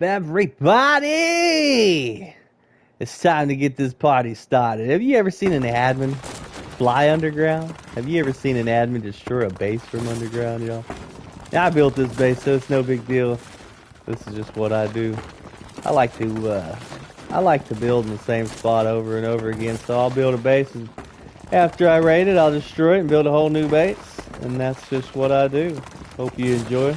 Everybody! It's time to get this party started. Have you ever seen an admin fly underground? Have you ever seen an admin destroy a base from underground, y'all? Now, I built this base, so it's no big deal. This is just what I do. I like to build in the same spot over and over again. So I'll build a base, and after I raid it, I'll destroy it and build a whole new base. And that's just what I do. Hope you enjoy.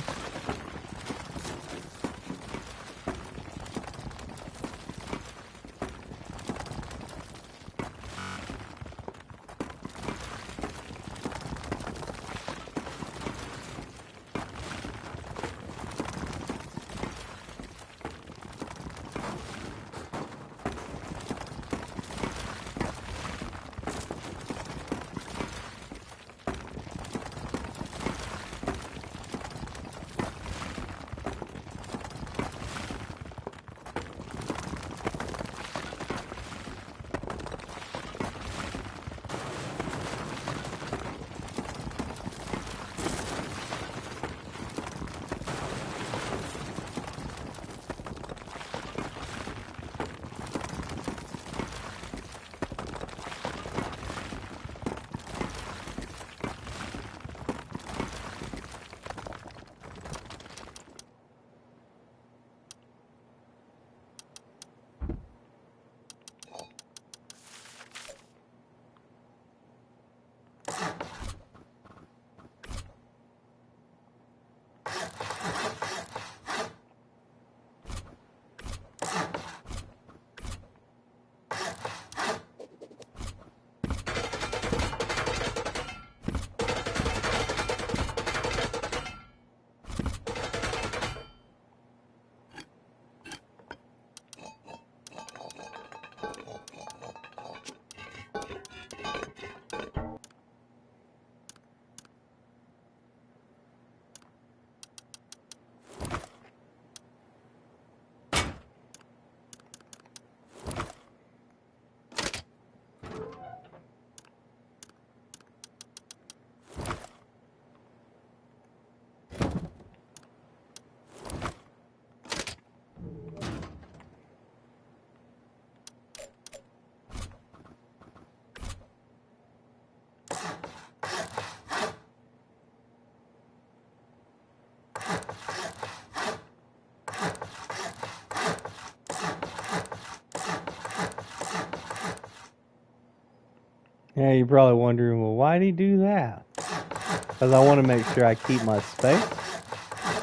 Yeah, you're probably wondering, well, why'd he do that? Because I want to make sure I keep my space. I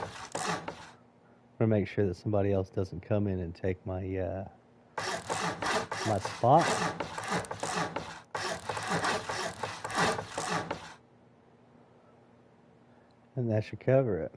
want to make sure that somebody else doesn't come in and take my my spot. And that should cover it.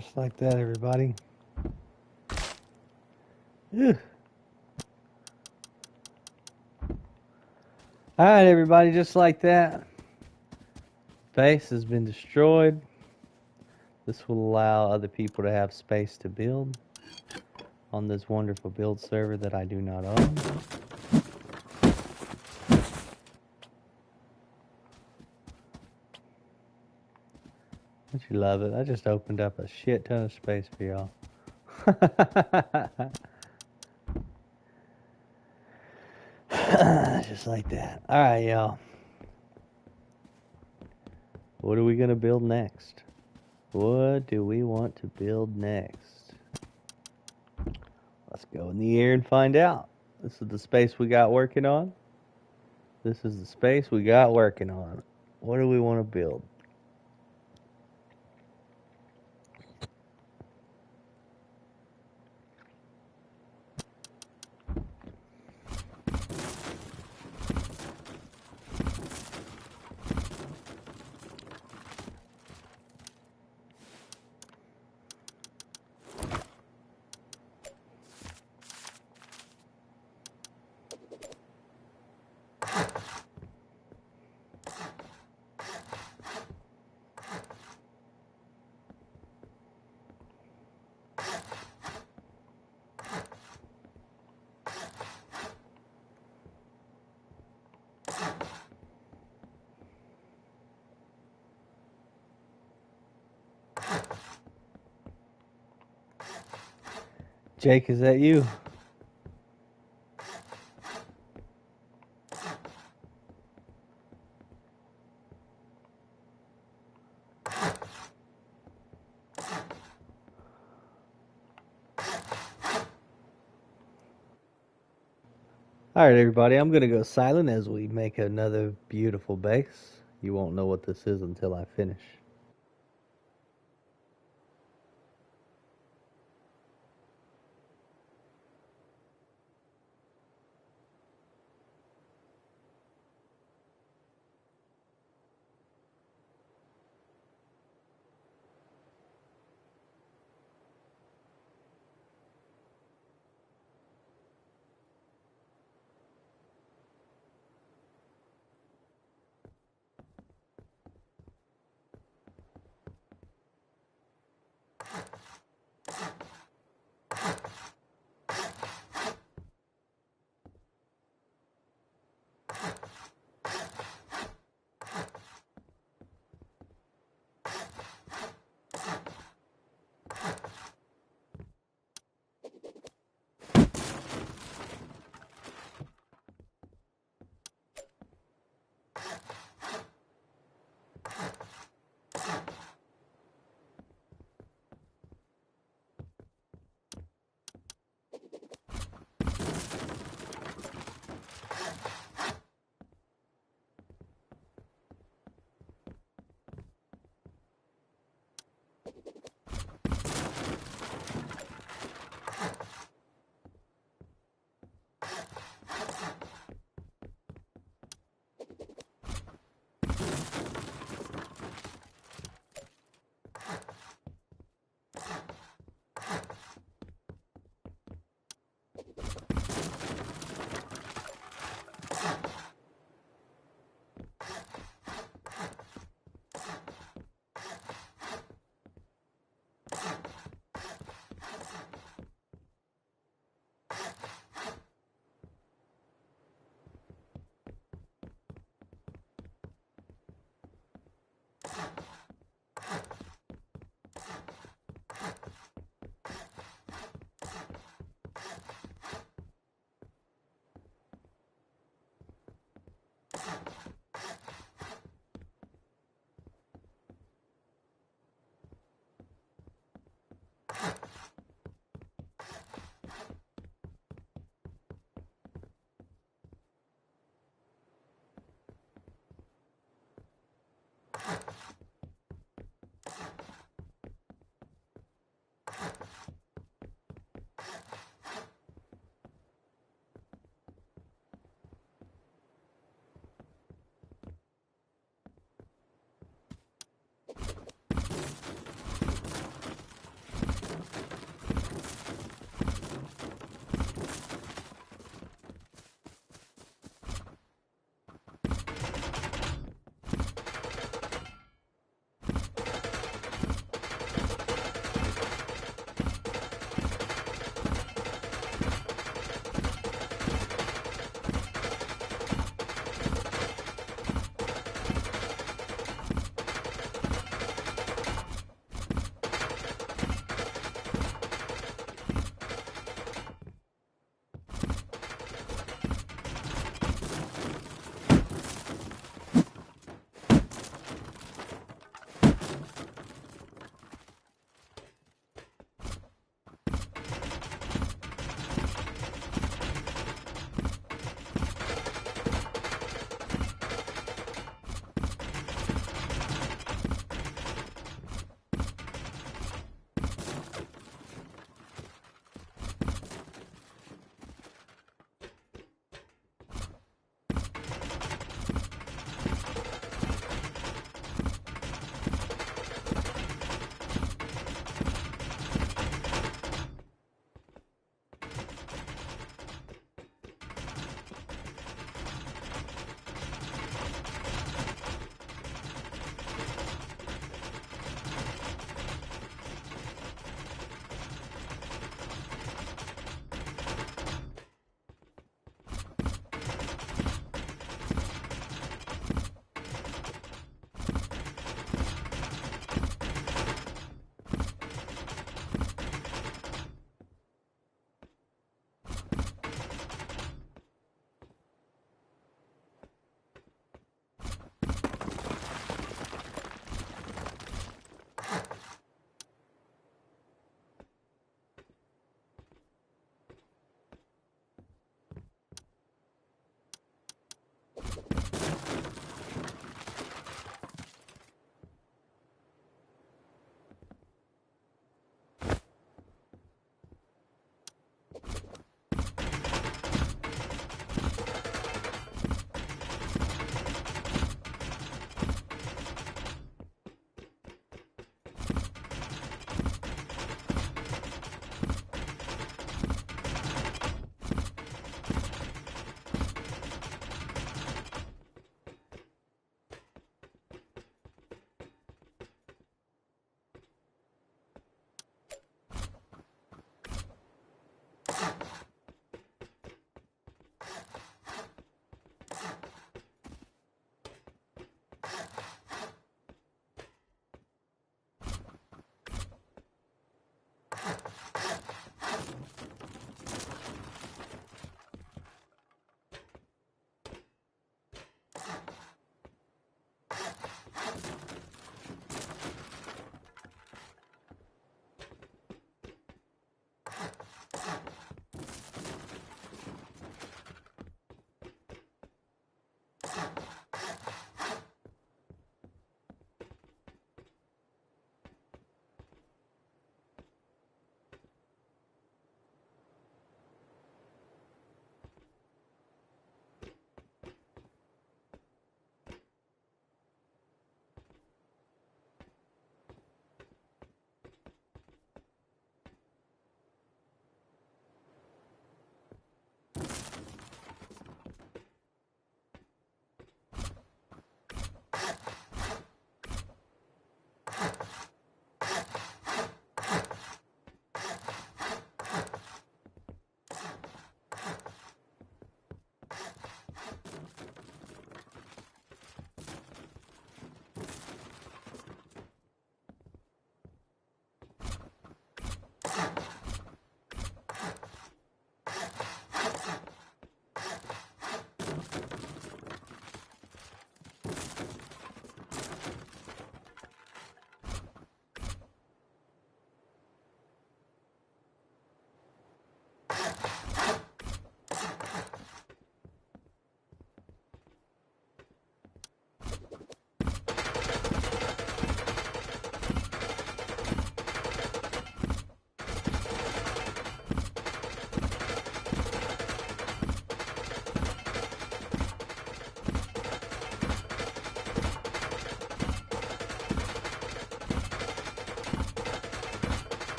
Just like that, everybody. Ew. Alright, everybody, just like that. Base has been destroyed. This will allow other people to have space to build on this wonderful build server that I do not own. Don't you love it? I just opened up a shit ton of space for y'all. Just like that. Alright, y'all. What are we going to build next? What do we want to build next? Let's go in the air and find out. This is the space we got working on. This is the space we got working on. What do we want to build? Jake, is that you? Alright, everybody, I'm going to go silent as we make another beautiful base. You won't know what this is until I finish.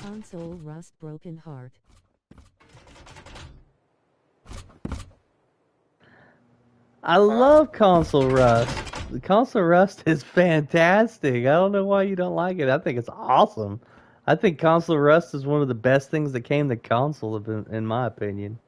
Console Rust Broken Heart. I love console rust. The console rust is fantastic. I don't know why you don't like it. I think it's awesome. I think console rust is one of the best things that came to console, in my opinion.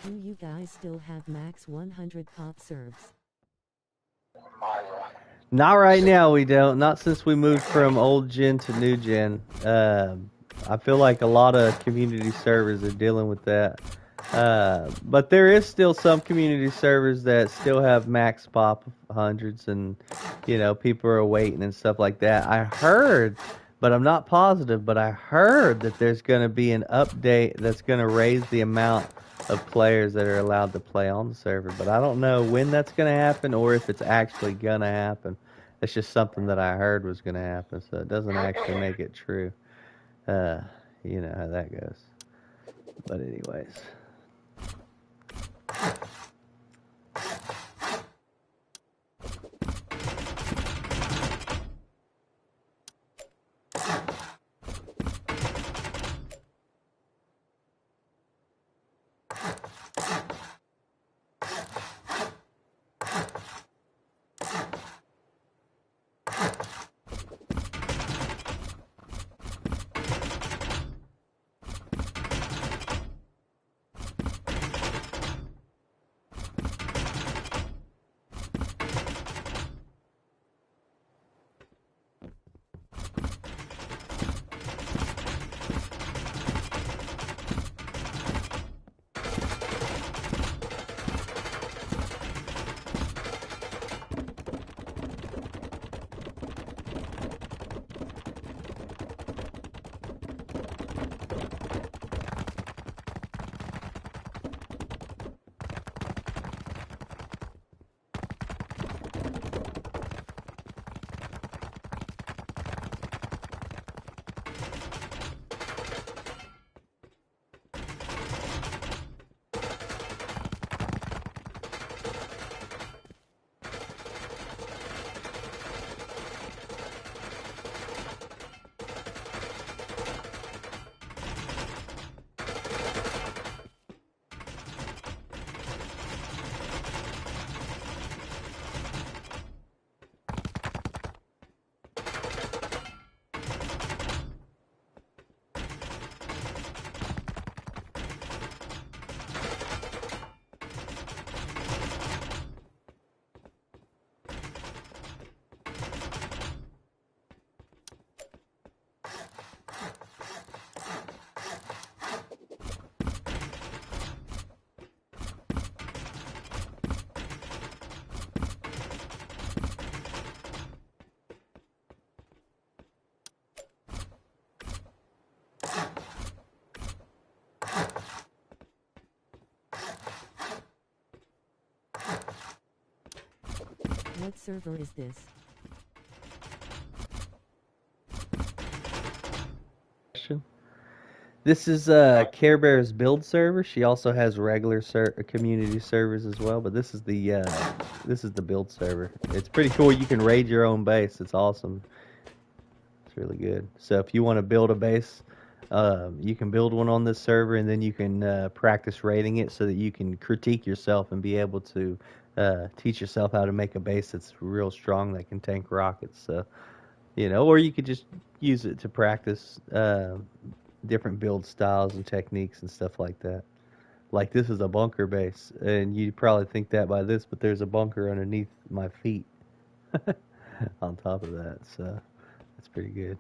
Do you guys still have max 100 pop serves? Not right now, we don't. Not since we moved from old gen to new gen. I feel like a lot of community servers are dealing with that. But there is still some community servers that still have max pop hundreds, and people are waiting and stuff like that. I heard, but I'm not positive. But I heard that there's going to be an update that's going to raise the amount of players that are allowed to play on the server. But I don't know when that's going to happen or if it's actually going to happen. It's just something that I heard was going to happen, so it doesn't actually make it true. Uh, you know how that goes. But anyways. What server is this? This is Care Bear's build server. She also has regular community servers as well, but this is the build server. It's pretty cool. You can raid your own base. It's awesome. It's really good. So if you want to build a base, you can build one on this server, and then you can practice raiding it so that you can critique yourself and be able to teach yourself how to make a base that's real strong that can tank rockets. So or you could just use it to practice different build styles and techniques and stuff like that. Like this is a bunker base, and you probably think that by this, but there's a bunker underneath my feet on top of that. So that's pretty good.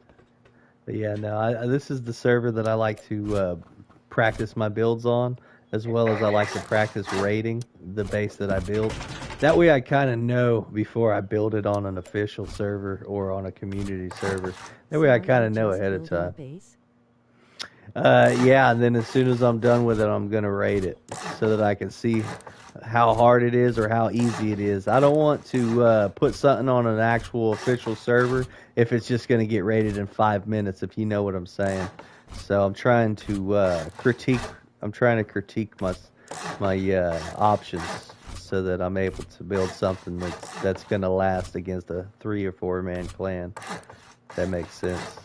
But yeah, no, this is the server that I like to practice my builds on, as well as I like to practice rating the base that I build. That way I kind of know before I build it on an official server or on a community server. That So way I are kind you of know just ahead of building a time. base? Yeah, and then as soon as I'm done with it, I'm gonna rate it so that I can see how hard it is or how easy it is. I don't want to put something on an actual official server if it's just gonna get rated in 5 minutes, if you know what I'm saying. So I'm trying to critique. I'm trying to critique my options so that I'm able to build something that's gonna last against a 3 or 4 man clan. If that makes sense.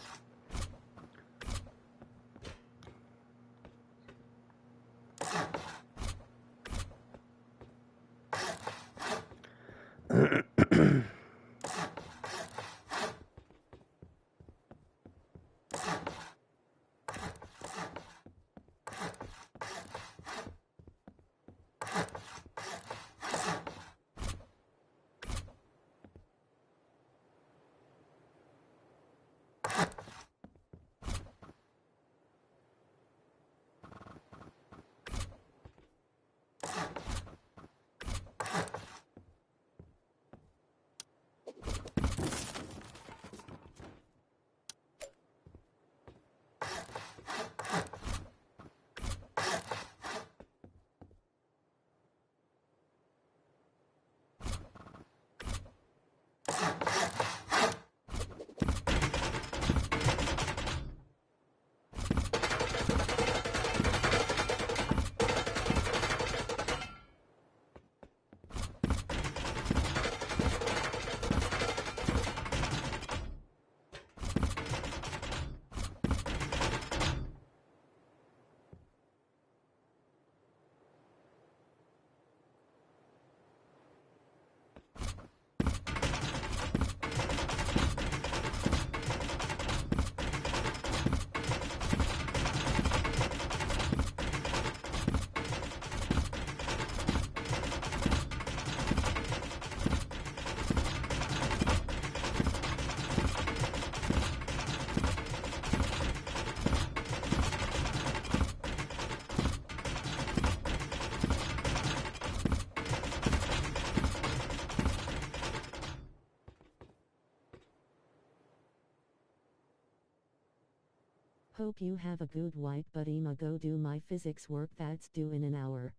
Hope you have a good wipe, but I'ma go do my physics work that's due in an hour.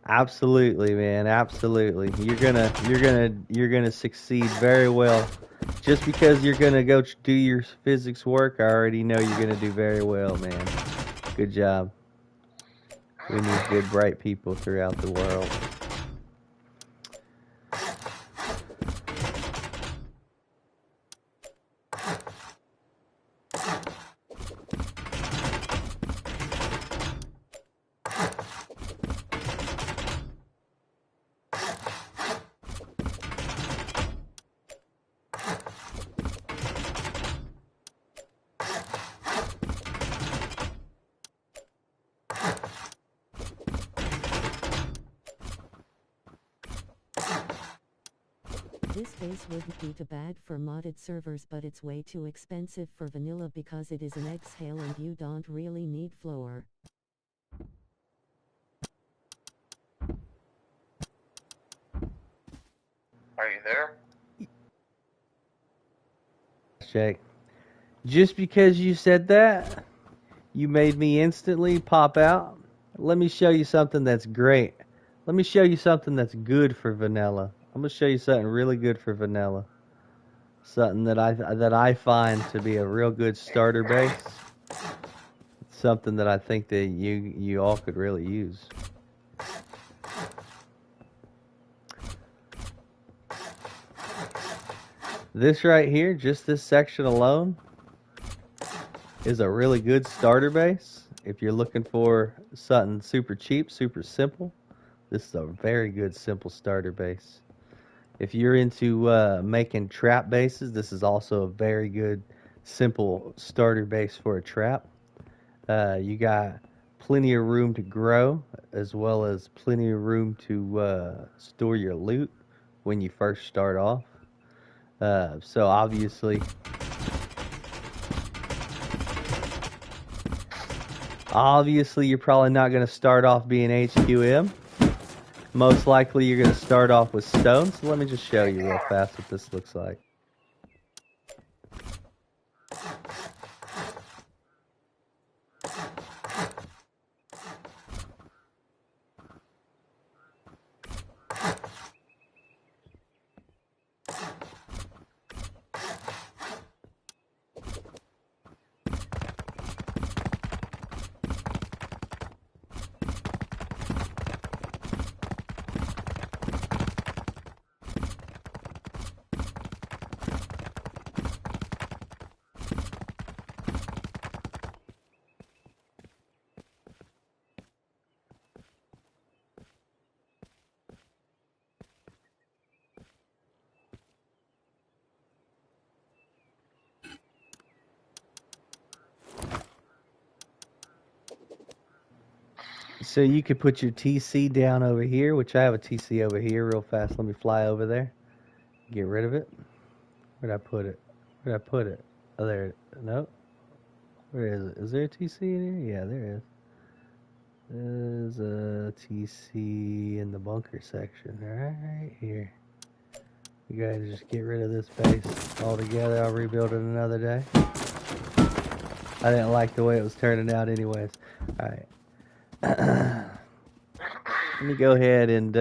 Absolutely, man. Absolutely. You're gonna succeed very well. Just because you're gonna go do your physics work, I already know you're gonna do very well, man. Good job. We need good, bright people throughout the world. This base wouldn't be too bad for modded servers, but it's way too expensive for vanilla because it is an exhale and you don't really need floor. Are you there? Check. Just because you said that, you made me instantly pop out. Let me show you something that's great. Let me show you something that's good for vanilla. I'm gonna show you something really good for vanilla. Something that I find to be a real good starter base. Something that I think that you all could really use. This right here, just this section alone, is a really good starter base. If you're looking for something super cheap, super simple, this is a very good simple starter base. If you're into making trap bases, this is also a very good simple starter base for a trap. You got plenty of room to grow, as well as plenty of room to store your loot when you first start off. So obviously you're probably not going to start off being HQM. Most likely you're going to start off with stone. So let me just show you real fast what this looks like. So you could put your TC down over here, which I have a TC over here real fast. Let me fly over there. Get rid of it. Where'd I put it? Where'd I put it? Oh, there. No. Where is it? Is there a TC in here? Yeah, there is. There's a TC in the bunker section. Right here. You guys just get rid of this base altogether. I'll rebuild it another day. I didn't like the way it was turning out anyways. Alright. Let me go ahead and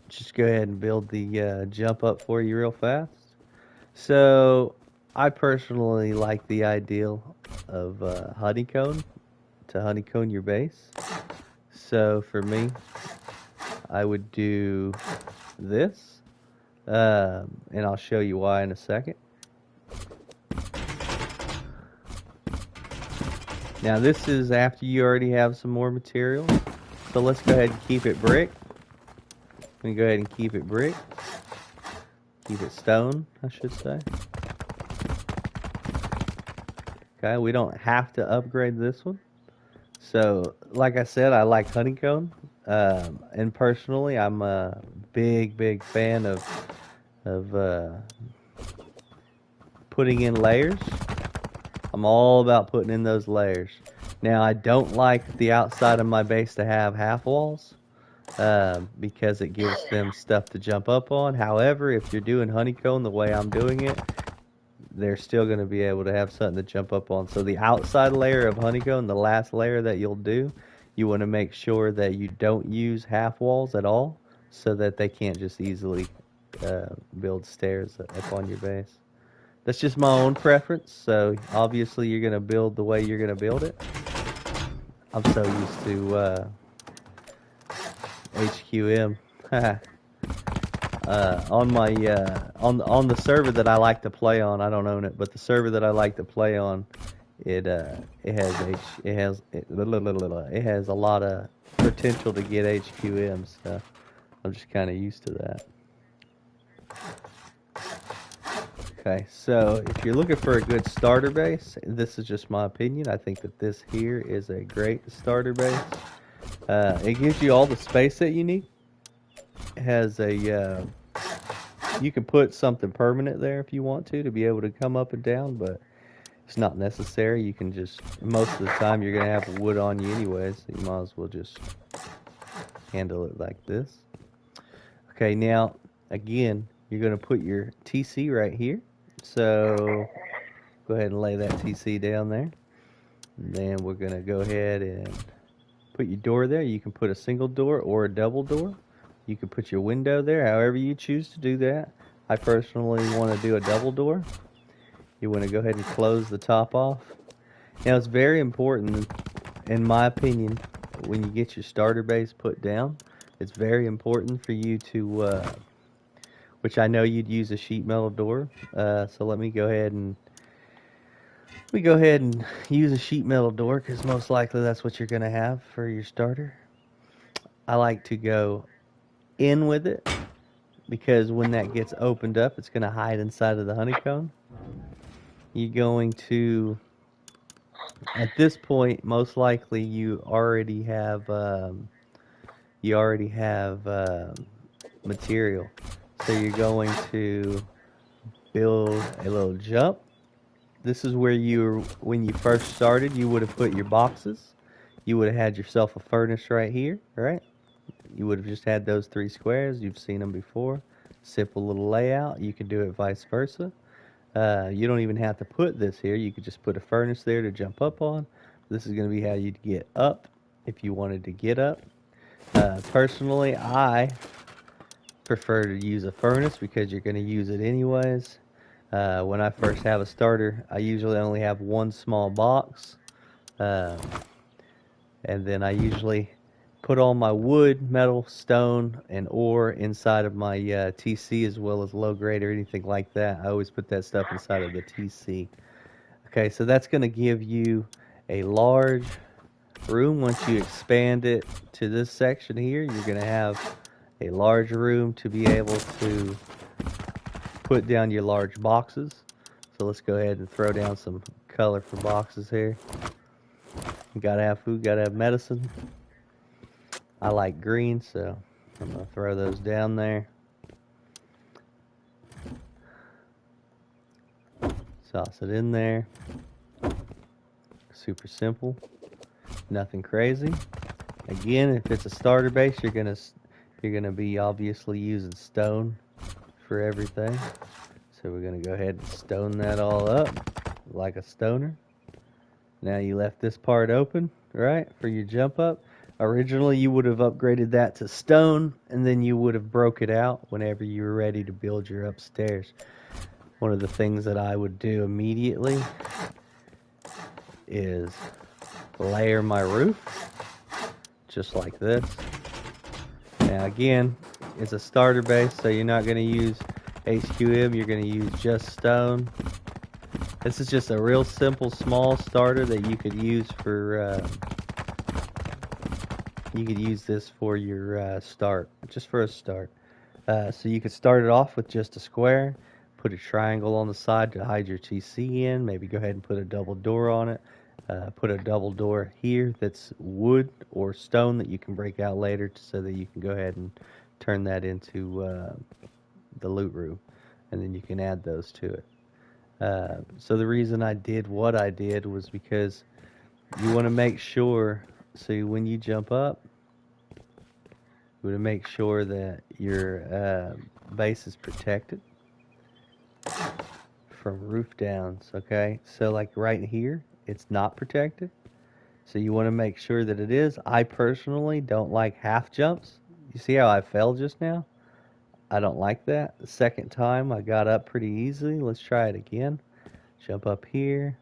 just go ahead and build the jump up for you real fast. So I personally like the ideal of honeycomb to honeycomb your base. So for me, I would do this, and I'll show you why in a second. Now this is after you already have some more materials. So let's go ahead and keep it brick. Let me go ahead and keep it brick. Keep it stone, I should say. Okay, we don't have to upgrade this one. So, like I said, I like honeycomb. And personally, I'm a big fan of putting in layers. I'm all about putting in those layers. Now, I don't like the outside of my base to have half walls because it gives them stuff to jump up on. However, if you're doing honeycomb the way I'm doing it, they're still going to be able to have something to jump up on. So the outside layer of honeycomb, the last layer that you'll do, you want to make sure that you don't use half walls at all so that they can't just easily build stairs up on your base. That's just my own preference, so obviously you're going to build the way you're going to build it. I'm so used to HQM. On my on the server that I like to play on, I don't own it, but the server that I like to play on, it has a lot of potential to get HQM, so I'm just kind of used to that. Okay, so if you're looking for a good starter base, this is just my opinion. I think that this here is a great starter base. It gives you all the space that you need. It has a you can put something permanent there if you want to be able to come up and down, but it's not necessary. You can just, most of the time you're going to have wood on you anyways, so you might as well just handle it like this. Okay, now, again, you're going to put your TC right here. So, go ahead and lay that TC down there. And then we're going to go ahead and put your door there. You can put a single door or a double door. You can put your window there, however you choose to do that. I personally want to do a double door. You want to go ahead and close the top off. Now, it's very important, in my opinion, when you get your starter base put down, it's very important for you to, which I know you'd use a sheet metal door. So let me go ahead and use a sheet metal door because most likely that's what you're going to have for your starter. I like to go in with it because when that gets opened up, it's going to hide inside of the honeycomb. You're going to, at this point, most likely you already have material. So you're going to build a little jump. This is where when you first started, you would have put your boxes. You would have had yourself a furnace right here, right? You would have just had those 3 squares. You've seen them before. Simple little layout. You can do it vice versa. You don't even have to put this here. You could just put a furnace there to jump up on. This is going to be how you'd get up if you wanted to get up. Personally, I prefer to use a furnace because you're going to use it anyways. When I first have a starter, I usually only have one small box. And then I usually put all my wood, metal, stone, and ore inside of my TC as well as low grade or anything like that. I always put that stuff inside of the TC. Okay, so that's going to give you a large room. Once you expand it to this section here, you're going to have a large room to be able to put down your large boxes. So let's go ahead and throw down some color for boxes here. You gotta have food, gotta have medicine. I like green, so I'm gonna throw those down there. Toss it in there. Super simple, nothing crazy. Again, if it's a starter base, you're gonna be obviously using stone for everything. So we're gonna go ahead and stone that all up like a stoner. Now you left this part open, right, for your jump up. Originally you would have upgraded that to stone, and then you would have broke it out whenever you were ready to build your upstairs. One of the things that I would do immediately is layer my roof, just like this. Now again, it's a starter base, so you're not going to use HQM, you're going to use just stone. This is just a real simple small starter that you could use for you could use this for your start, just for a start. So you could start it off with just a square, put a triangle on the side to hide your TC in, maybe go ahead and put a double door on it, put a double door here that's wood or stone that you can break out later so that you can go ahead and turn that into the loot room, and then you can add those to it. So the reason I did what I did was because you want to make sure, so when you jump up, you want to make sure that your base is protected from roof downs, okay? So like right here, it's not protected. So you want to make sure that it is. I personally don't like half jumps. You see how I fell just now? I don't like that. The second time I got up pretty easily. Let's try it again. Jump up here.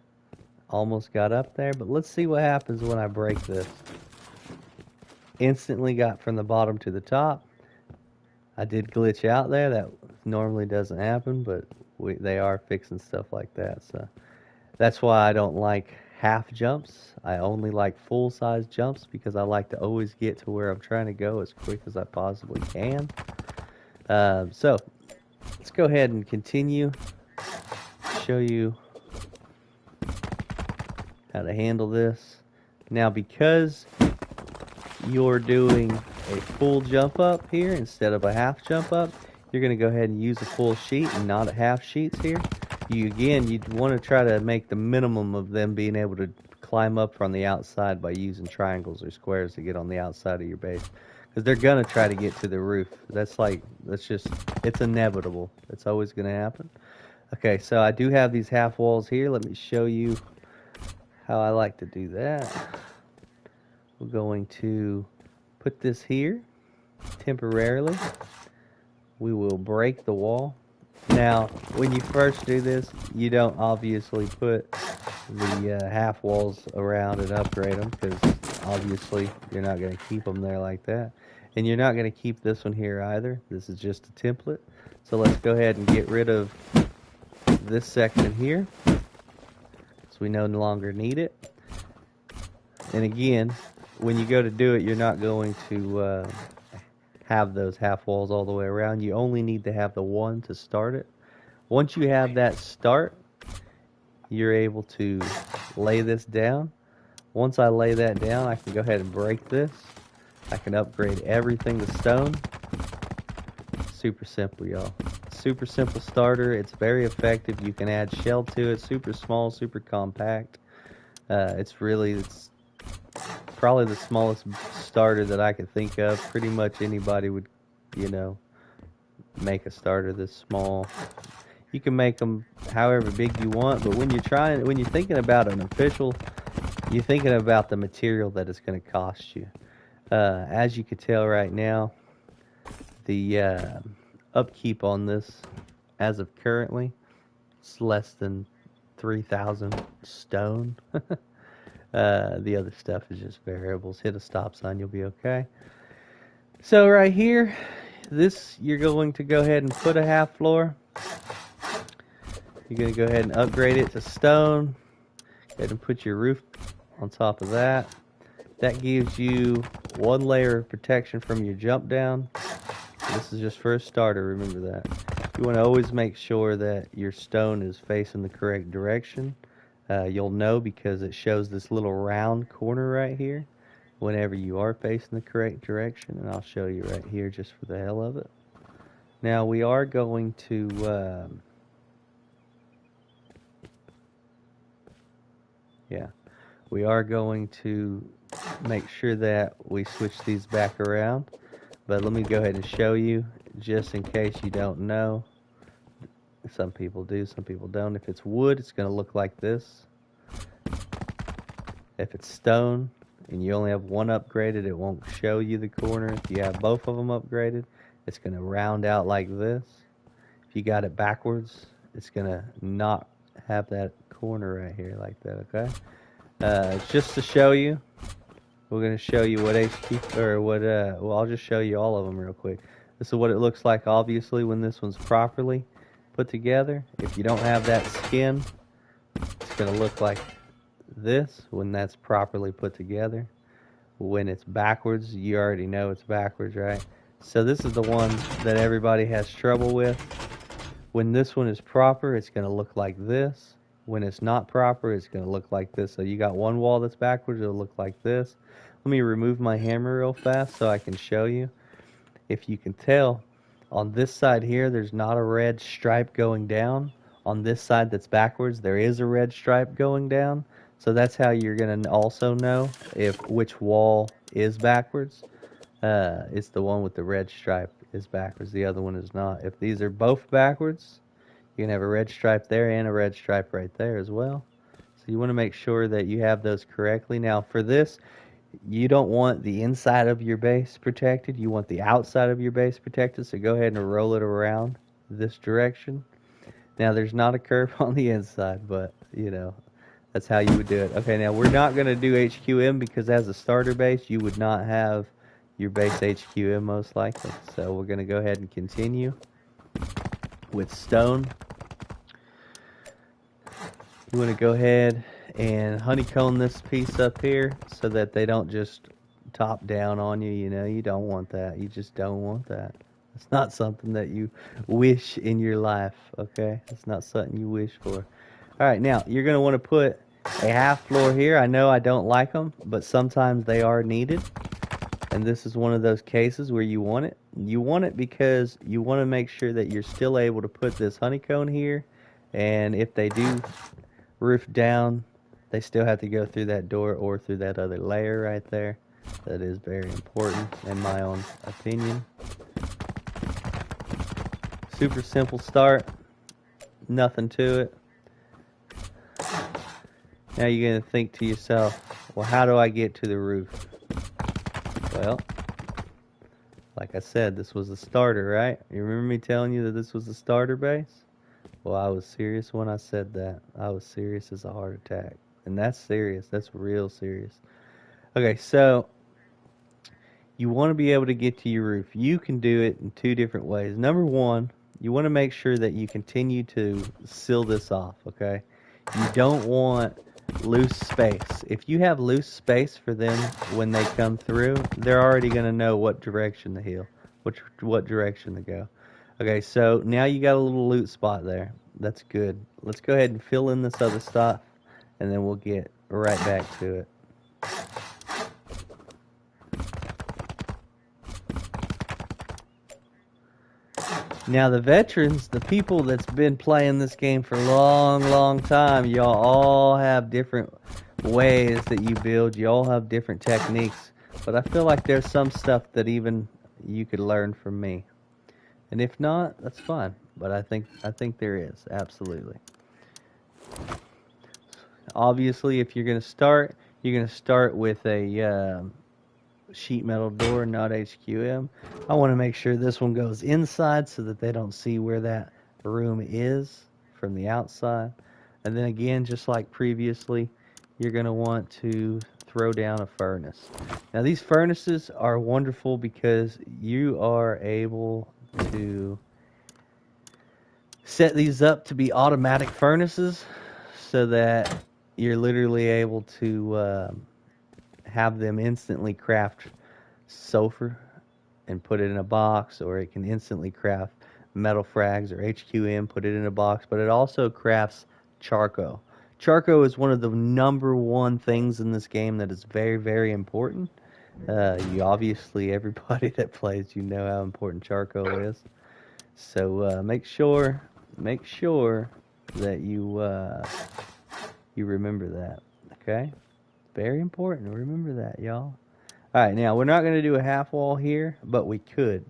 Almost got up there, but let's see what happens when I break this. Instantly got from the bottom to the top. I did glitch out there. That normally doesn't happen, but they are fixing stuff like that. So that's why I don't like half jumps. I only like full size jumps because I like to always get to where I'm trying to go as quick as I possibly can. So let's go ahead and continue. Show you how to handle this. Now, because you're doing a full jump up here instead of a half jump up, you're going to go ahead and use a full sheet and not a half sheets here. You'd want to try to make the minimum of them being able to climb up from the outside by using triangles or squares to get on the outside of your base, because they're going to try to get to the roof. It's inevitable. It's always going to happen. Okay, so I do have these half walls here. Let me show you how I like to do that. We're going to put this here temporarily. We will break the wall. Now, when you first do this, you don't obviously put the half walls around and upgrade them, because obviously you're not going to keep them there like that. And you're not going to keep this one here either. This is just a template. So let's go ahead and get rid of this section here, so we no longer need it. And again, when you go to do it, you're not going to have those half walls all the way around. You only need to have the one to start it. Once you have that start, you're able to lay this down. Once I lay that down, I can go ahead and break this. I can upgrade everything to stone. Super simple, y'all. Super simple starter. It's very effective. You can add shell to it. Super small, super compact. It's probably the smallest starter that I could think of. Pretty much anybody would, make a starter this small. You can make them however big you want, but when you're thinking about an official, you're thinking about the material that it's going to cost you. As you can tell right now, the upkeep on this, as of currently, it's less than 3,000 stone. The other stuff is just variables. Hit a stop sign, you'll be okay. So right here, you're going to go ahead and put a half floor. You're going to go ahead and upgrade it to stone. Go ahead and put your roof on top of that. That gives you one layer of protection from your jump down. This is just for a starter, remember that. You want to always make sure that your stone is facing the correct direction. You'll know because it shows this little round corner right here whenever you are facing the correct direction, and I'll show you right here just for the hell of it. Now we are going to we are going to make sure that we switch these back around, but let me go ahead and show you just in case you don't know. Some people do, some people don't. If it's wood, it's going to look like this. If it's stone and you only have one upgraded, it won't show you the corner. If you have both of them upgraded, it's going to round out like this. If you got it backwards, it's going to not have that corner right here like that, okay? Just to show you, we're going to show you what I'll just show you all of them real quick. This is what it looks like, obviously, when this one's properly put together. If you don't have that skin, it's going to look like this when that's properly put together. When it's backwards, you already know it's backwards, right? So this is the one that everybody has trouble with. When this one is proper, it's going to look like this. When it's not proper, it's going to look like this. So you got one wall that's backwards, it'll look like this. Let me remove my hammer real fast so I can show you. if you can tell, on this side here, there's not a red stripe going down. On this side that's backwards, there is a red stripe going down. So that's how you're going to also know if which wall is backwards. It's the one with the red stripe is backwards. The other one is not. If these are both backwards, you can have a red stripe there and a red stripe right there as well. So you want to make sure that you have those correctly. Now for this, you don't want the inside of your base protected. You want the outside of your base protected. So go ahead and roll it around this direction. Now there's not a curve on the inside, but you know, that's how you would do it. Okay, now we're not going to do HQM because as a starter base, you would not have your base HQM most likely. So we're going to go ahead and continue with stone. You want to go ahead and honeycomb this piece up here so that they don't just top down on you. You know, you don't want that. You just don't want that. It's not something that you wish in your life, okay? It's not something you wish for. All right, now you're going to want to put a half floor here. I know I don't like them, but sometimes they are needed. And this is one of those cases where you want it. You want it because you want to make sure that you're still able to put this honeycomb here. And if they do roof down, they still have to go through that door or through that other layer right there. That is very important in my own opinion. Super simple start. Nothing to it. Now you're going to think to yourself, well, how do I get to the roof? Well, like I said, this was a starter, right? You remember me telling you that this was a starter base? Well, I was serious when I said that. I was serious as a heart attack. And that's serious. That's real serious. Okay, so you want to be able to get to your roof. You can do it in two different ways. Number one, you want to make sure that you continue to seal this off, okay? You don't want loose space. If you have loose space for them when they come through, they're already going to know what direction to heal, what direction to go. Okay, so now you got a little loot spot there. That's good. Let's go ahead and fill in this other stuff, and then we'll get right back to it. Now the veterans, the people that's been playing this game for a long time, y'all all have different ways that you build. You all have different techniques. But I feel like there's some stuff that even you could learn from me. And if not, that's fine. But I think there is, absolutely. Obviously, if you're going to start with a sheet metal door, not HQM. I want to make sure this one goes inside so that they don't see where that room is from the outside. And then again, just like previously, you're going to want to throw down a furnace. Now these furnaces are wonderful because you are able to set these up to be automatic furnaces so that you're literally able to have them instantly craft sulfur and put it in a box, or it can instantly craft metal frags or HQM, put it in a box, but it also crafts charcoal. Charcoal is one of the number one things in this game that is very important. You obviously, everybody that plays, you know how important charcoal is. So make sure that you remember that. Okay. Very important. Remember that, y'all. All right, now we're not going to do a half wall here, but we could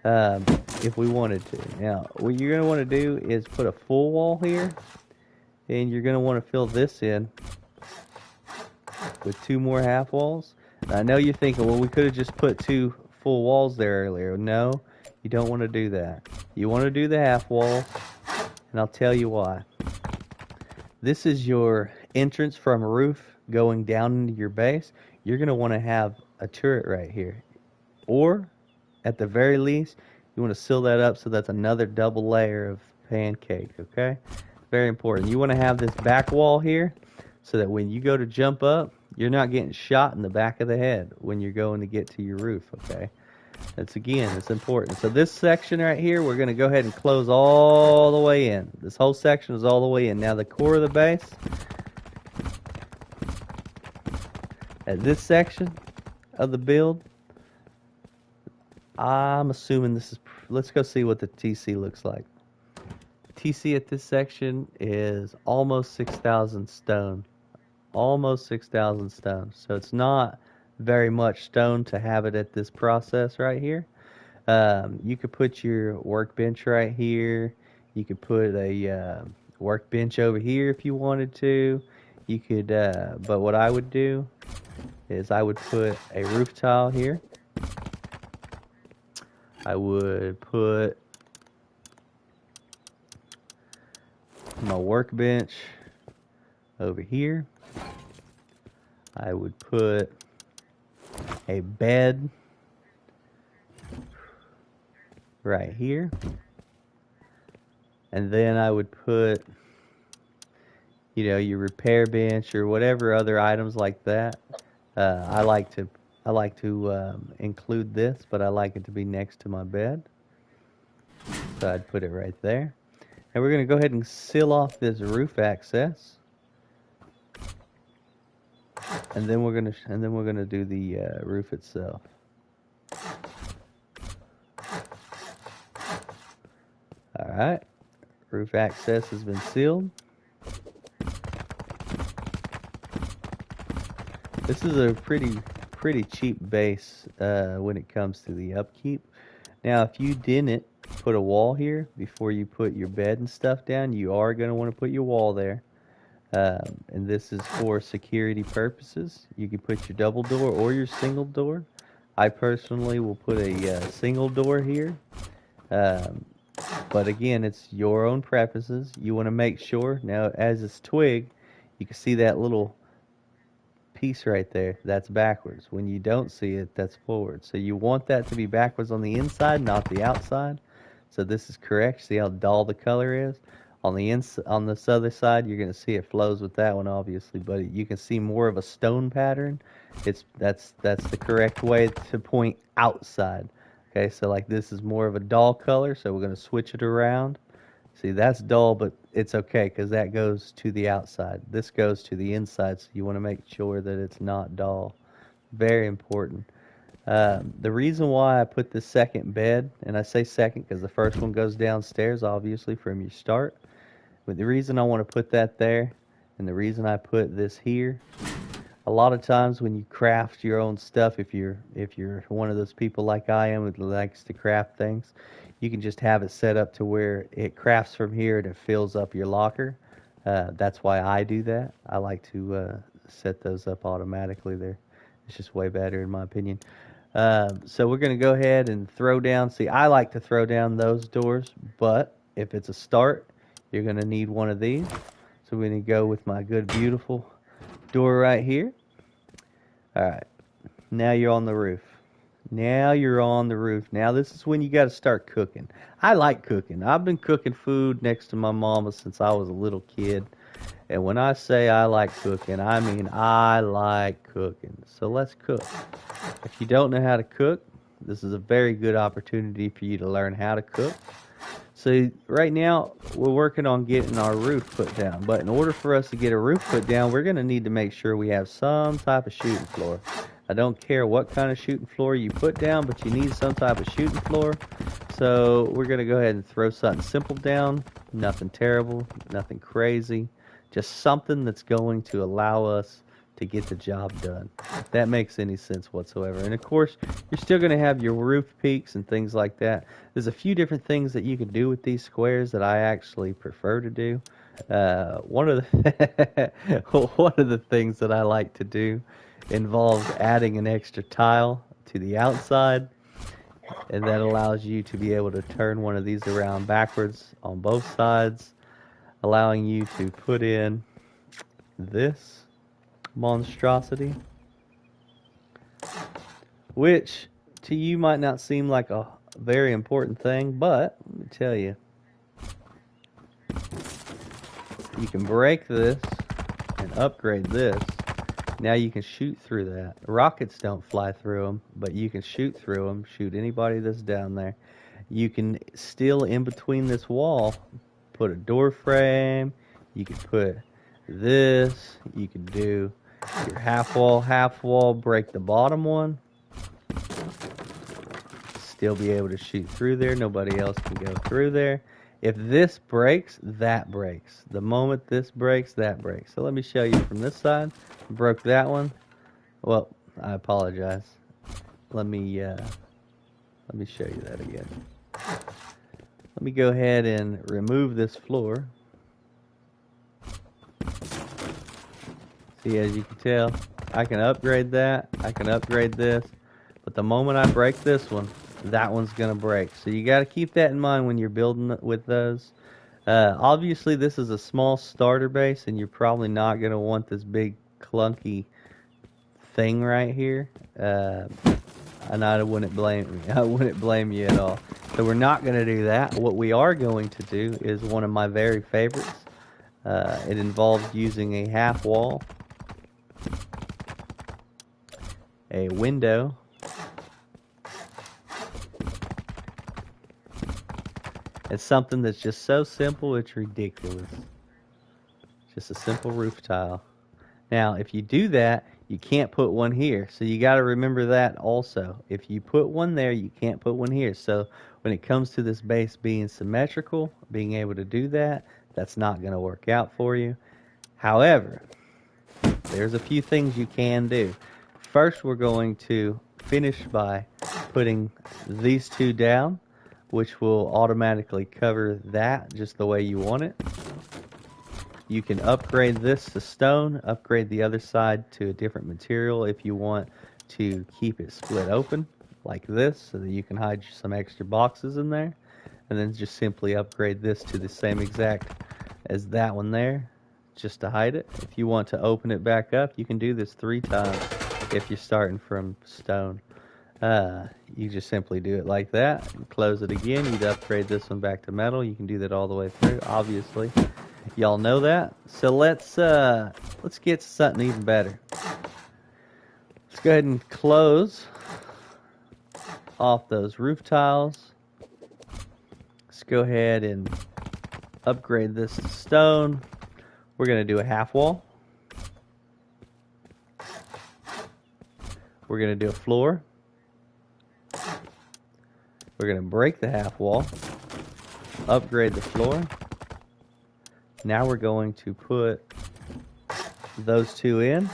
if we wanted to. Now, what you're going to want to do is put a full wall here, and you're going to want to fill this in with two more half walls. I know you're thinking, well, we could have just put two full walls there earlier. No, you don't want to do that. You want to do the half walls, and I'll tell you why. This is your entrance from a roof going down into your base. You're going to want to have a turret right here. Or, at the very least, you want to seal that up so that's another double layer of pancake, okay? Very important. You want to have this back wall here so that when you go to jump up, you're not getting shot in the back of the head when you're going to get to your roof, okay? That's, again, it's important. So this section right here, we're going to go ahead and close all the way in. This whole section is all the way in. Now the core of the base, at this section of the build, I'm assuming this is, let's go see what the TC looks like. TC at this section is almost 6,000 stone. Almost 6,000 stone. So it's not very much stone to have it at this process right here. You could put your workbench right here. You could put a workbench over here if you wanted to. You could, but what I would do is I would put a roof tile here. I would put my workbench over here. I would put a bed right here. And then I would put, you know, your repair bench or whatever other items like that. I like to include this, but I like it to be next to my bed. So I'd put it right there. And we're going to go ahead and seal off this roof access. And then we're going to do the roof itself. All right. Roof access has been sealed. This is a pretty cheap base when it comes to the upkeep. Now, if you didn't put a wall here before you put your bed and stuff down, you are going to want to put your wall there. And this is for security purposes. You can put your double door or your single door. I personally will put a single door here. But again, it's your own preferences. You want to make sure. Now, as it's twig, you can see that little piece right there. That's backwards. When you don't see it, that's forward. So you want that to be backwards on the inside, not the outside. So this is correct. See how dull the color is? On this other side, you're going to see it flows with that one, obviously, but you can see more of a stone pattern. That's the correct way to point outside. Okay, so like this is more of a dull color, so we're going to switch it around. See, that's dull, but it's okay because that goes to the outside. This goes to the inside, so you want to make sure that it's not dull. Very important. The reason why I put the second bed, and I say second because the first one goes downstairs, obviously, from your start. But the reason I want to put that there, and the reason I put this here, a lot of times when you craft your own stuff, if you're one of those people like I am who likes to craft things, you can just have it set up to where it crafts from here and it fills up your locker. That's why I do that. I like to set those up automatically there. It's just way better in my opinion. So we're going to go ahead and throw down. See, I like to throw down those doors, but if it's a start, you're going to need one of these. So we're going to go with my good, beautiful door right here. All right. Now you're on the roof. Now you're on the roof. Now this is when you got to start cooking. I like cooking. I've been cooking food next to my mama since I was a little kid. And when I say I like cooking, I mean I like cooking. So let's cook. If you don't know how to cook, this is a very good opportunity for you to learn how to cook. So right now we're working on getting our roof put down. But in order for us to get a roof put down, we're going to need to make sure we have some type of shooting floor. I don't care what kind of shooting floor you put down, but you need some type of shooting floor. So we're going to go ahead and throw something simple down. Nothing terrible, nothing crazy. Just something that's going to allow us to get the job done. If that makes any sense whatsoever. And of course, you're still going to have your roof peaks and things like that. There's a few different things that you can do with these squares that I actually prefer to do. One of the things that I like to do involves adding an extra tile to the outside, and that allows you to be able to turn one of these around backwards on both sides, allowing you to put in this monstrosity, which to you might not seem like a very important thing, but let me tell you, you can break this and upgrade this. Now you can shoot through that. Rockets don't fly through them, but you can shoot through them, shoot anybody that's down there. You can still, in between this wall, put a door frame. You can put this. You can do your half wall, break the bottom one. still be able to shoot through there. Nobody else can go through there. If this breaks, that breaks. The moment this breaks, that breaks. So let me show you from this side. Broke that one. Well, I apologize. Let me show you that again. Let me go ahead and remove this floor. See, as you can tell, I can upgrade that. I can upgrade this. But the moment I break this one, that one's going to break. So you got to keep that in mind when you're building with those. Obviously, this is a small starter base, and you're probably not going to want this big clunky thing right here. And I wouldn't blame you at all. So we're not going to do that. What we are going to do is one of my very favorites. It involves using a half wall, a window, it's something that's just so simple it's ridiculous. Just a simple roof tile. Now, if you do that, you can't put one here. So you got to remember that also. If you put one there, you can't put one here. So when it comes to this base being symmetrical, being able to do that, that's not going to work out for you. However, there's a few things you can do. First, we're going to finish by putting these two down, which will automatically cover that just the way you want it. You can upgrade this to stone, upgrade the other side to a different material if you want to keep it split open like this so that you can hide some extra boxes in there. And then just simply upgrade this to the same exact as that one there just to hide it. If you want to open it back up, you can do this 3 times if you're starting from stone. You just simply do it like that. Close it again. You'd upgrade this one back to metal. You can do that all the way through, obviously. Y'all know that. So let's get to something even better. Let's go ahead and close off those roof tiles. Let's go ahead and upgrade this to stone. We're going to do a half wall. We're going to do a floor. We're going to break the half wall. Upgrade the floor. Now we're going to put those two in.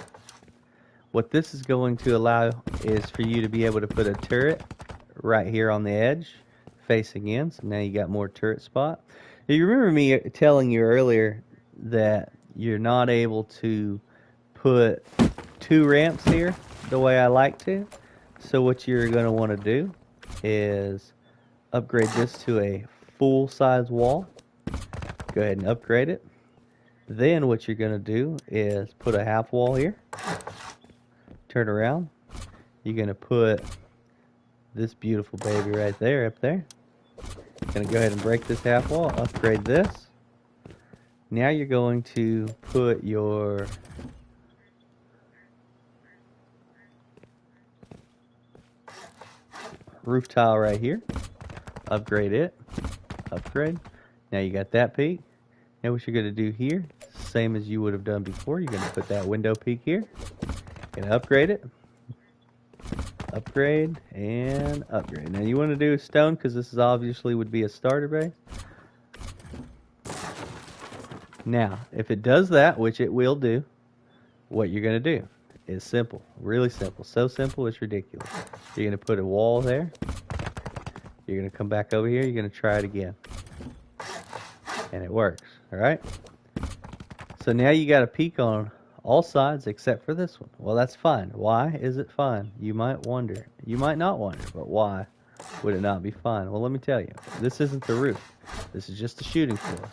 What this is going to allow is for you to be able to put a turret right here on the edge facing in. So now you got more turret spot. Now you remember me telling you earlier that you're not able to put 2 ramps here the way I like to. So what you're going to want to do is upgrade this to a full size wall. Go ahead and upgrade it. Then what you're going to do is put a half wall here. Turn around. You're going to put this beautiful baby right there, up there. Going to go ahead and break this half wall, upgrade this. Now you're going to put your roof tile right here. Upgrade it. Upgrade. Now you got that peak. Now what you're going to do here, same as you would have done before, you're going to put that window peak here. Going to upgrade it. Upgrade and upgrade. Now you want to do stone because this is obviously would be a starter base. Now, if it does that, which it will do, what you're going to do is simple. Really simple. So simple it's ridiculous. You're going to put a wall there. You're going to come back over here. You're going to try it again. And it works. Alright? So now you got a peak on all sides except for this one. Well, that's fine. Why is it fine? You might wonder. You might not wonder, but why would it not be fine? Well, let me tell you. This isn't the roof. This is just a shooting floor.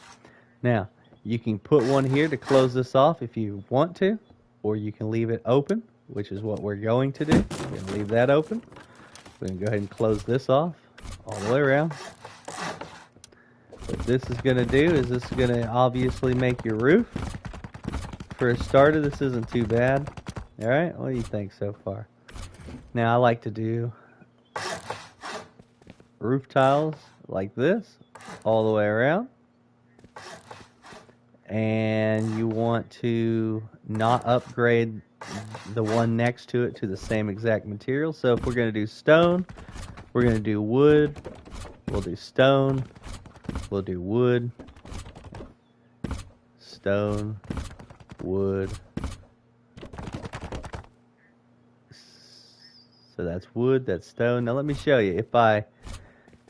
Now, you can put one here to close this off if you want to, or you can leave it open, which is what we're going to do. We're going to leave that open. We're going to go ahead and close this off all the way around. What this is going to do is this is going to obviously make your roof. For a starter, this isn't too bad. Alright, what do you think so far? Now, I like to do roof tiles like this all the way around. And you want to not upgrade the one next to it to the same exact material. So if we're going to do stone, We're going to do wood. We'll do stone. We'll do wood. Stone. Wood. So that's wood, that's stone. Now let me show you. If I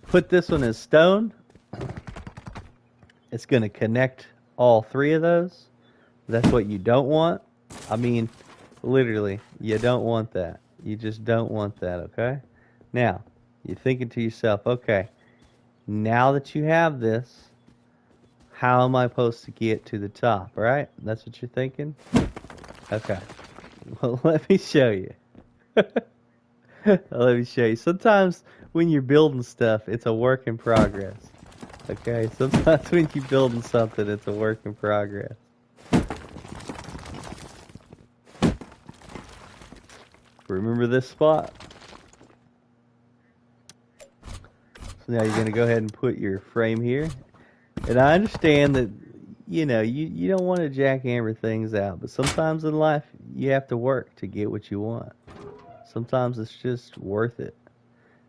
put this one as stone, it's going to connect all three of those. That's what you don't want. I mean, literally, you don't want that. You just don't want that, okay? Now, you're thinking to yourself, okay, now that you have this, how am I supposed to get to the top, right? That's what you're thinking? Okay. Well, let me show you. Let me show you. Sometimes when you're building stuff, it's a work in progress. Okay? Sometimes when you're building something, it's a work in progress. Remember this spot? So now you're going to go ahead and put your frame here. And I understand that, you know, you don't want to jackhammer things out, but sometimes in life you have to work to get what you want. Sometimes it's just worth it.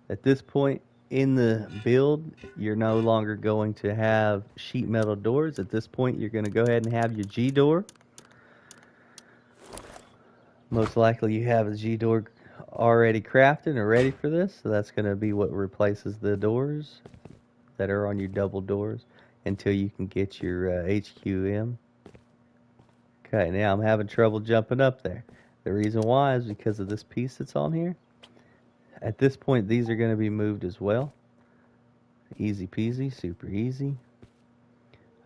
At this point in the build, you're no longer going to have sheet metal doors. At this point, you're going to go ahead and have your G door. Most likely you have a G door already crafted and ready for this, so that's going to be what replaces the doors that are on your double doors until you can get your HQM. Okay, now I'm having trouble jumping up there. The reason why is because of this piece that's on here. At this point, these are going to be moved as well. Easy peasy, super easy.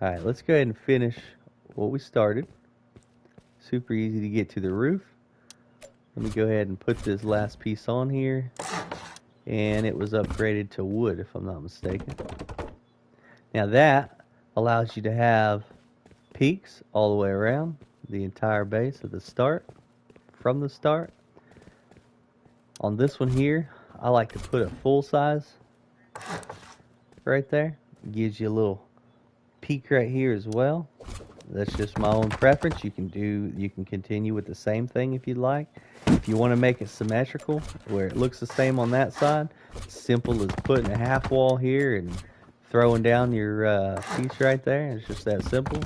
Alright, let's go ahead and finish what we started. Super easy to get to the roof. Let me go ahead and put this last piece on here. And it was upgraded to wood, if I'm not mistaken. Now that allows you to have peaks all the way around the entire base at the start, from the start. On this one here, I like to put a full size right there. It gives you a little peak right here as well. That's just my own preference. You can continue with the same thing if you'd like. If you want to make it symmetrical, where it looks the same on that side, it's simple as putting a half wall here and throwing down your piece right there. It's just that simple.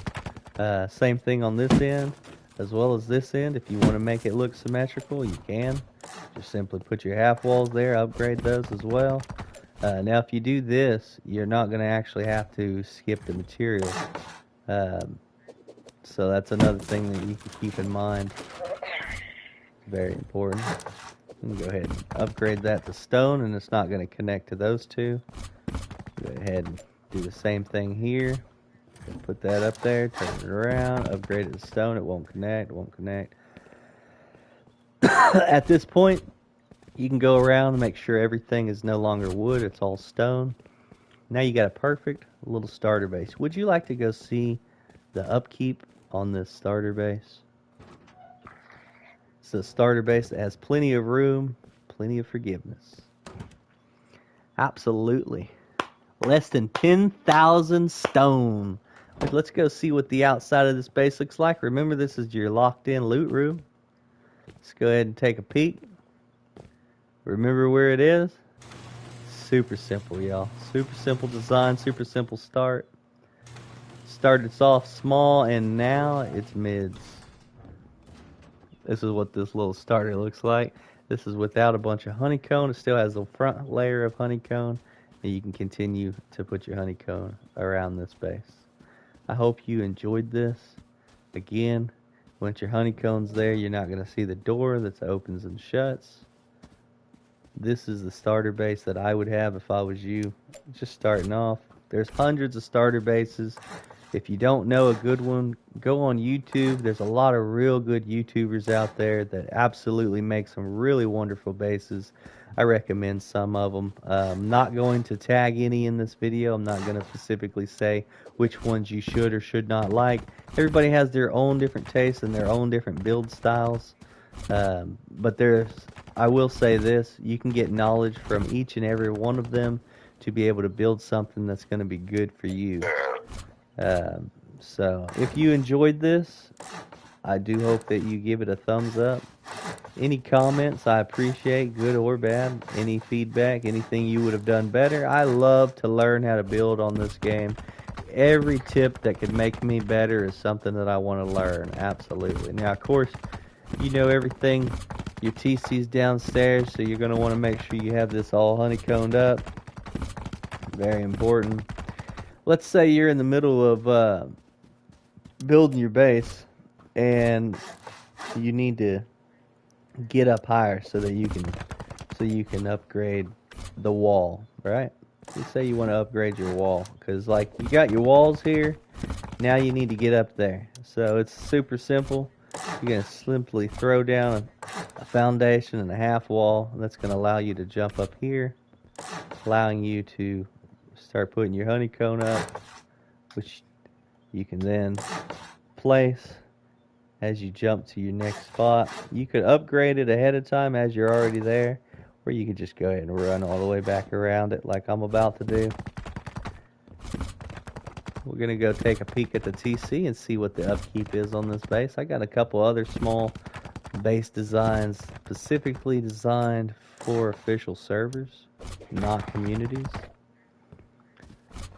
Same thing on this end as well as this end. If you want to make it look symmetrical, you can. Just simply put your half walls there, upgrade those as well. Now if you do this, you're not going to actually have to skip the material. So that's another thing that you can keep in mind. Very important. You can go ahead and upgrade that to stone, and it's not going to connect to those two. Go ahead and do the same thing here. Put that up there, turn it around, upgrade it to stone. It won't connect, At this point, you can go around and make sure everything is no longer wood, it's all stone. Now you got a perfect little starter base. Would you like to go see the upkeep on this starter base? It's a starter base that has plenty of room, plenty of forgiveness. Absolutely. Less than 10,000 stone. Let's go see what the outside of this base looks like. Remember, this is your locked-in loot room. Let's go ahead and take a peek. Remember where it is? Super simple, y'all. Super simple design, super simple start. Started off small, and now it's mids. This is what this little starter looks like. This is without a bunch of honeycomb. It still has the front layer of honeycomb, and you can continue to put your honeycomb around this base. I hope you enjoyed this. Again, once your honeycomb's there, you're not going to see the door that opens and shuts. This is the starter base that I would have if I was you, just starting off. There's hundreds of starter bases. If you don't know a good one, go on YouTube. There's a lot of real good YouTubers out there that absolutely make some really wonderful bases. I recommend some of them. I'm not going to tag any in this video. I'm not going to specifically say which ones you should or should not like. Everybody has their own different tastes and their own different build styles. But I will say this, you can get knowledge from each and every one of them to be able to build something that's going to be good for you. So if you enjoyed this, I do hope that you give it a thumbs up. Any comments I appreciate, good or bad. Any feedback, anything you would have done better. I love to learn how to build on this game. Every tip that could make me better is something that I want to learn. Absolutely. Now, of course, you know everything. Your TC's downstairs, so you're going to want to make sure you have this all honeycombed up. Very important. Let's say you're in the middle of building your base, and you need to get up higher so you can upgrade the wall, right? Let's say you want to upgrade your wall, because like you got your walls here, now you need to get up there. So it's super simple. You're going to simply throw down a foundation and a half wall. That's going to allow you to jump up here, allowing you to start putting your honeycomb up, which you can then place as you jump to your next spot. You could upgrade it ahead of time as you're already there, or you could just go ahead and run all the way back around it like I'm about to do. We're going to go take a peek at the TC and see what the upkeep is on this base. I got a couple other small base designs specifically designed for official servers, not communities.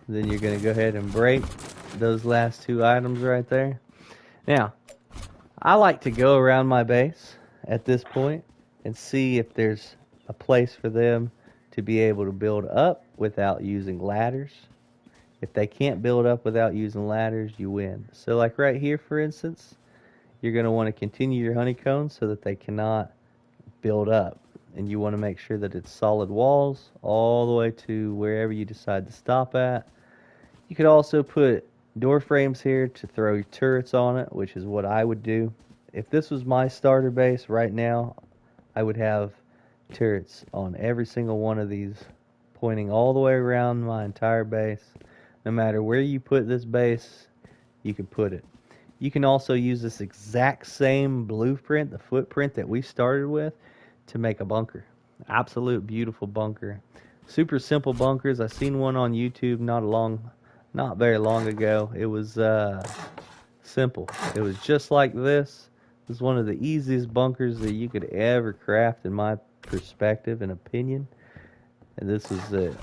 Then you're going to go ahead and break those last two items right there. Now, I like to go around my base at this point and see if there's a place for them to be able to build up without using ladders. If they can't build up without using ladders, you win. So like right here, for instance, you're going to want to continue your honeycomb so that they cannot build up. And you want to make sure that it's solid walls all the way to wherever you decide to stop at. You could also put door frames here to throw your turrets on it, which is what I would do. If this was my starter base right now, I would have turrets on every single one of these, pointing all the way around my entire base. No matter where you put this base, you can put it. You can also use this exact same blueprint, the footprint that we started with, to make a bunker. Absolute beautiful bunker. Super simple bunkers. I seen one on YouTube not very long ago. It was simple. It was just like this. It was one of the easiest bunkers that you could ever craft, in my perspective and opinion. And this was it.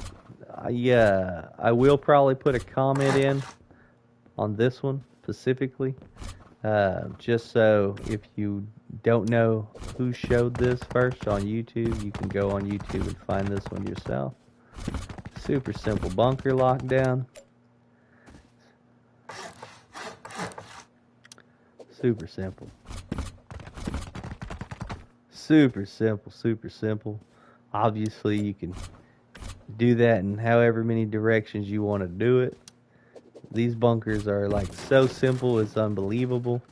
I will probably put a comment in on this one specifically, just so if you don't know who showed this first on YouTube, you can go on YouTube and find this one yourself. Super simple bunker lockdown. Super simple. Super simple, super simple. Obviously, you can do that in however many directions you want to do it. These bunkers are like so simple, it's unbelievable.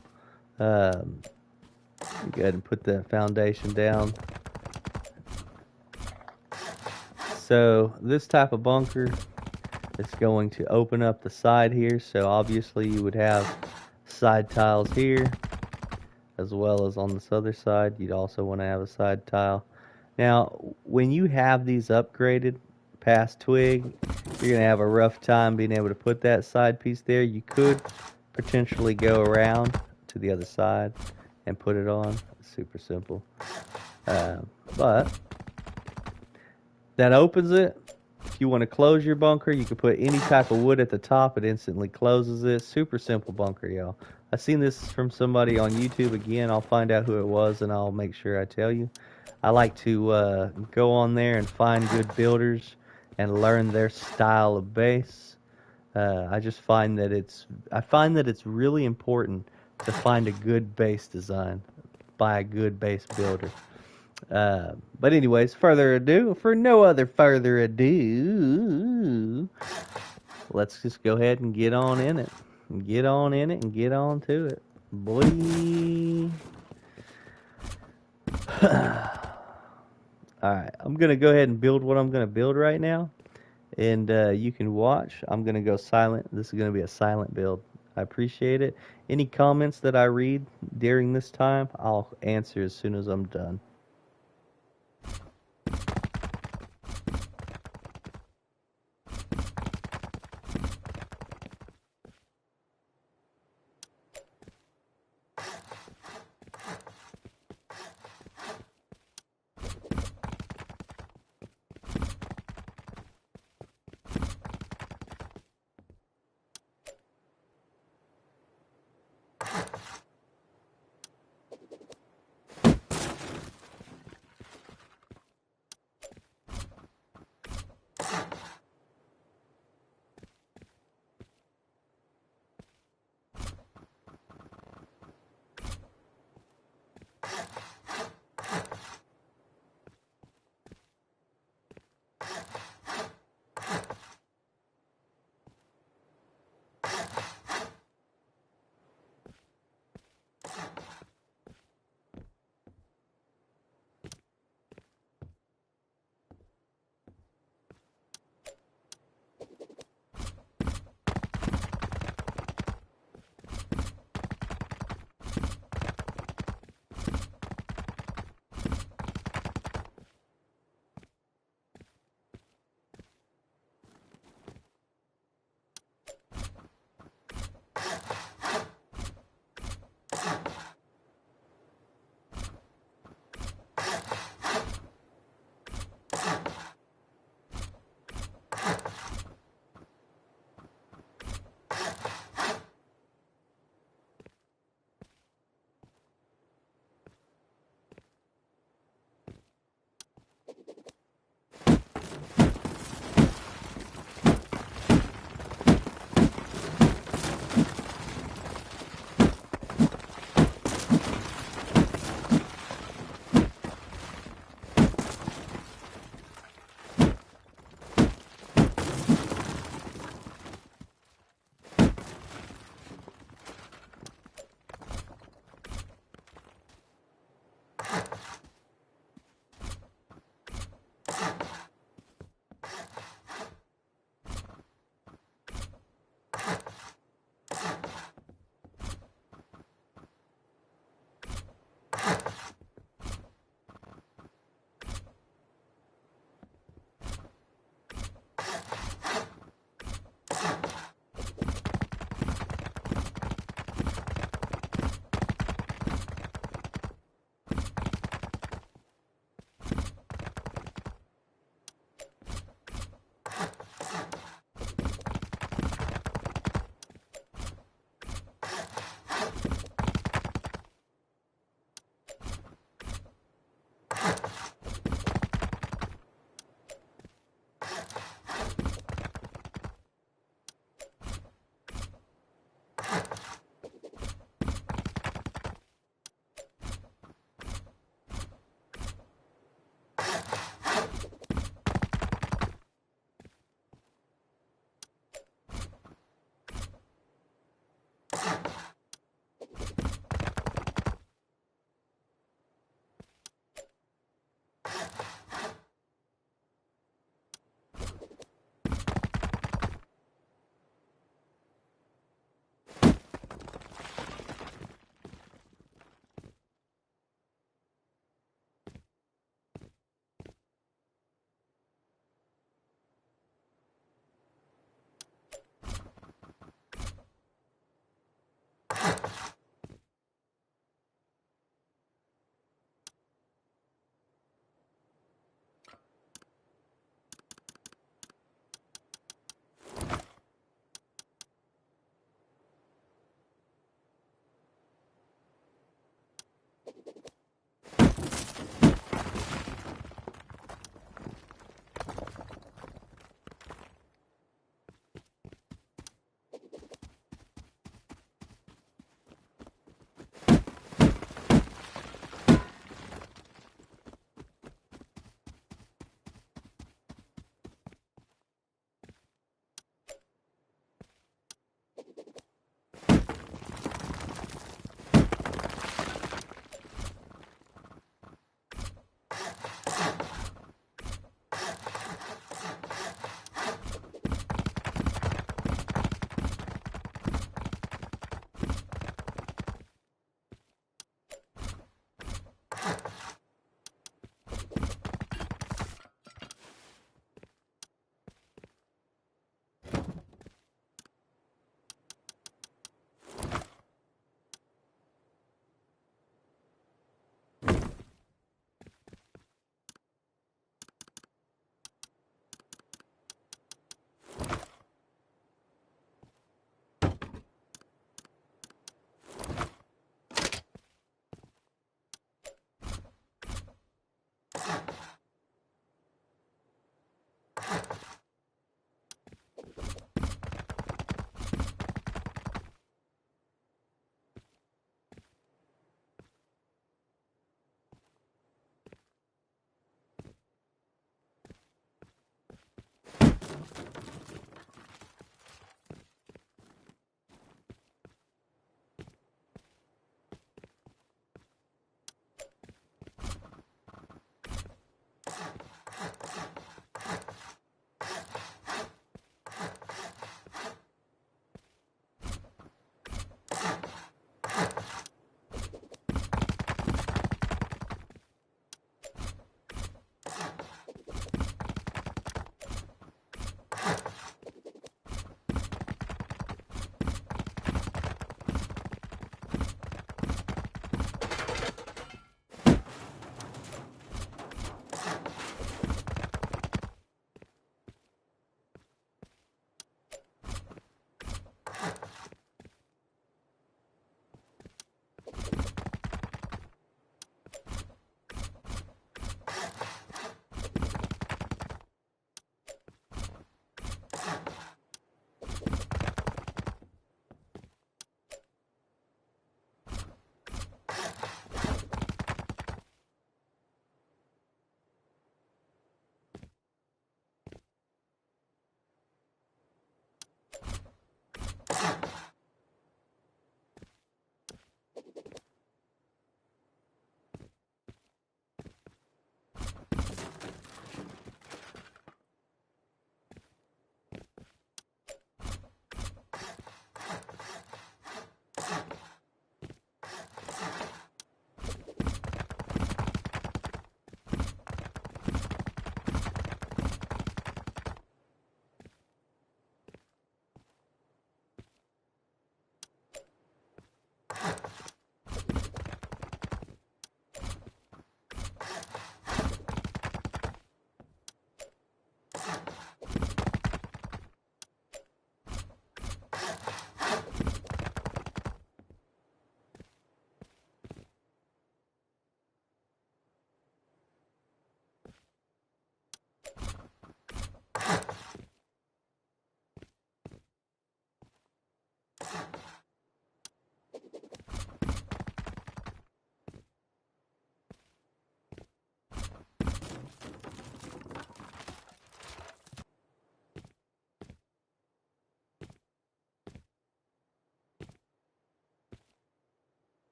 Go ahead and put that foundation down. So this type of bunker is going to open up the side here. So obviously you would have side tiles here, as well as on this other side. You'd also want to have a side tile. Now, when you have these upgraded past twig, you're going to have a rough time being able to put that side piece there. You could potentially go around to the other side and put it on. It's super simple. But that opens it. If you want to close your bunker, you can put any type of wood at the top. It instantly closes it. Super simple bunker, y'all. I seen this from somebody on YouTube. Again, I'll find out who it was and I'll make sure I tell you. I like to go on there and find good builders and learn their style of base. I find that it's really important to find a good base design by a good base builder. But anyways, for no other further ado, let's just go ahead and get on in it. Get on in it and get on to it. Boy. Alright, I'm going to go ahead and build what I'm going to build right now. And you can watch. I'm going to go silent. This is going to be a silent build. I appreciate it. Any comments that I read during this time, I'll answer as soon as I'm done.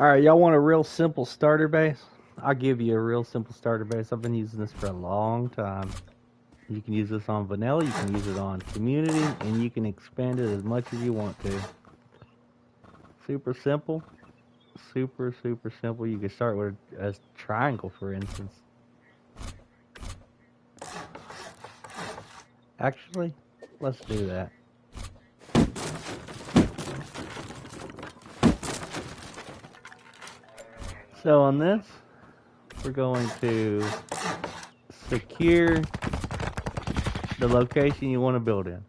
Alright, y'all want a real simple starter base? I'll give you a real simple starter base. I've been using this for a long time. You can use this on vanilla, you can use it on community, and you can expand it as much as you want to. Super simple. Super simple. You can start with a triangle, for instance. Actually, let's do that. So on this, we're going to secure the location you want to build in.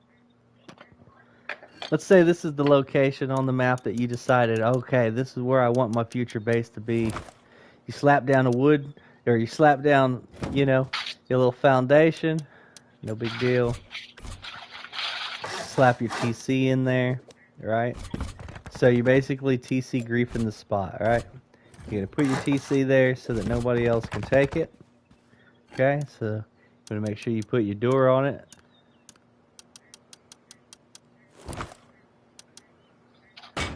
Let's say this is the location on the map that you decided, okay, this is where I want my future base to be. You slap down a wood, or you slap down, you know, your little foundation. No big deal. Slap your TC in there, right? So you're basically TC griefing the spot, right? You're going to put your TC there so that nobody else can take it. Okay, so you're going to make sure you put your door on it.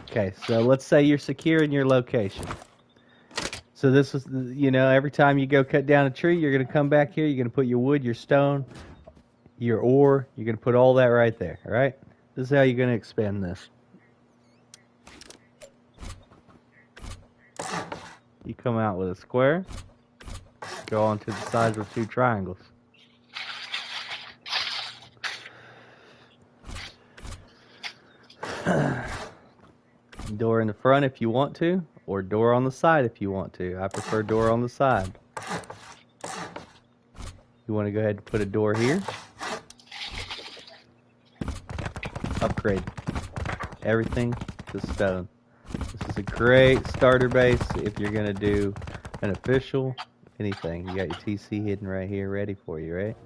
Okay, so let's say you're securing your location. So this is, you know, every time you go cut down a tree, you're going to come back here, you're going to put your wood, your stone, your ore, you're going to put all that right there, all right? This is how you're going to expand this. You come out with a square, go onto the sides with two triangles. Door in the front if you want to, or door on the side if you want to. I prefer door on the side. You want to go ahead and put a door here. Upgrade everything to stone. This is a great starter base if you're going to do an official anything. You got your TC hidden right here ready for you, right?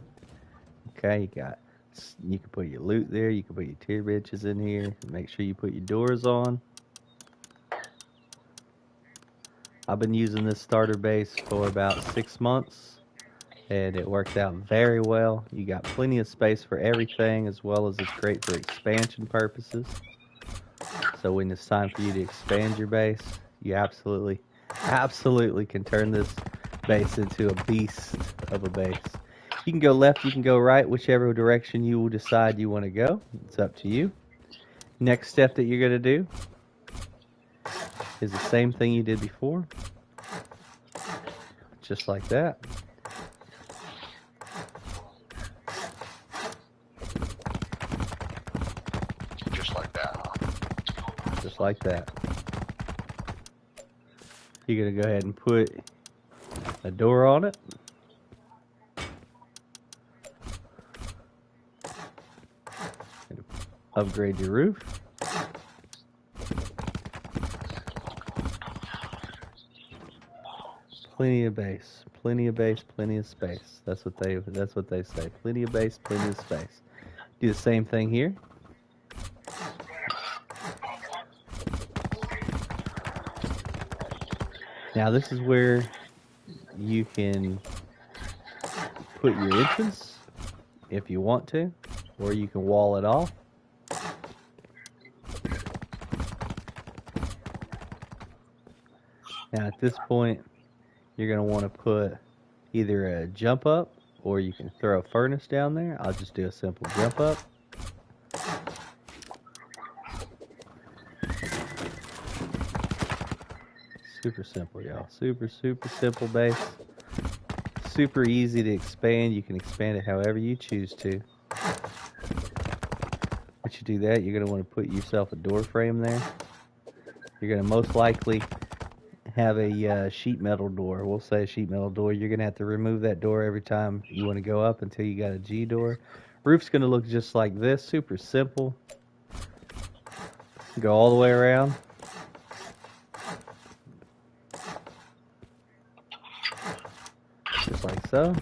Okay, you can put your loot there, you can put your tier benches in here. Make sure you put your doors on. I've been using this starter base for about 6 months, and it worked out very well. You got plenty of space for everything, as well as it's great for expansion purposes. So when it's time for you to expand your base, you absolutely can turn this base into a beast of a base. You can go left, you can go right, whichever direction you will decide you want to go. It's up to you. Next step that you're going to do is the same thing you did before. Just like that. Just like that. Just like that. You're going to go ahead and put a door on it. Upgrade your roof. Plenty of base, plenty of base, plenty of space. That's what they say. Plenty of base, plenty of space. Do the same thing here. Now this is where you can put your entrance if you want to, or you can wall it off. Now at this point, you're going to want to put either a jump up, or you can throw a furnace down there. I'll just do a simple jump up. Super simple, y'all. Super simple base. Super easy to expand. You can expand it however you choose to. Once you do that, you're going to want to put yourself a door frame there. You're going to most likely have a sheet metal door. We'll say a sheet metal door. You're going to have to remove that door every time you want to go up until you got a G door. Roof's going to look just like this. Super simple. Go all the way around. Just like so.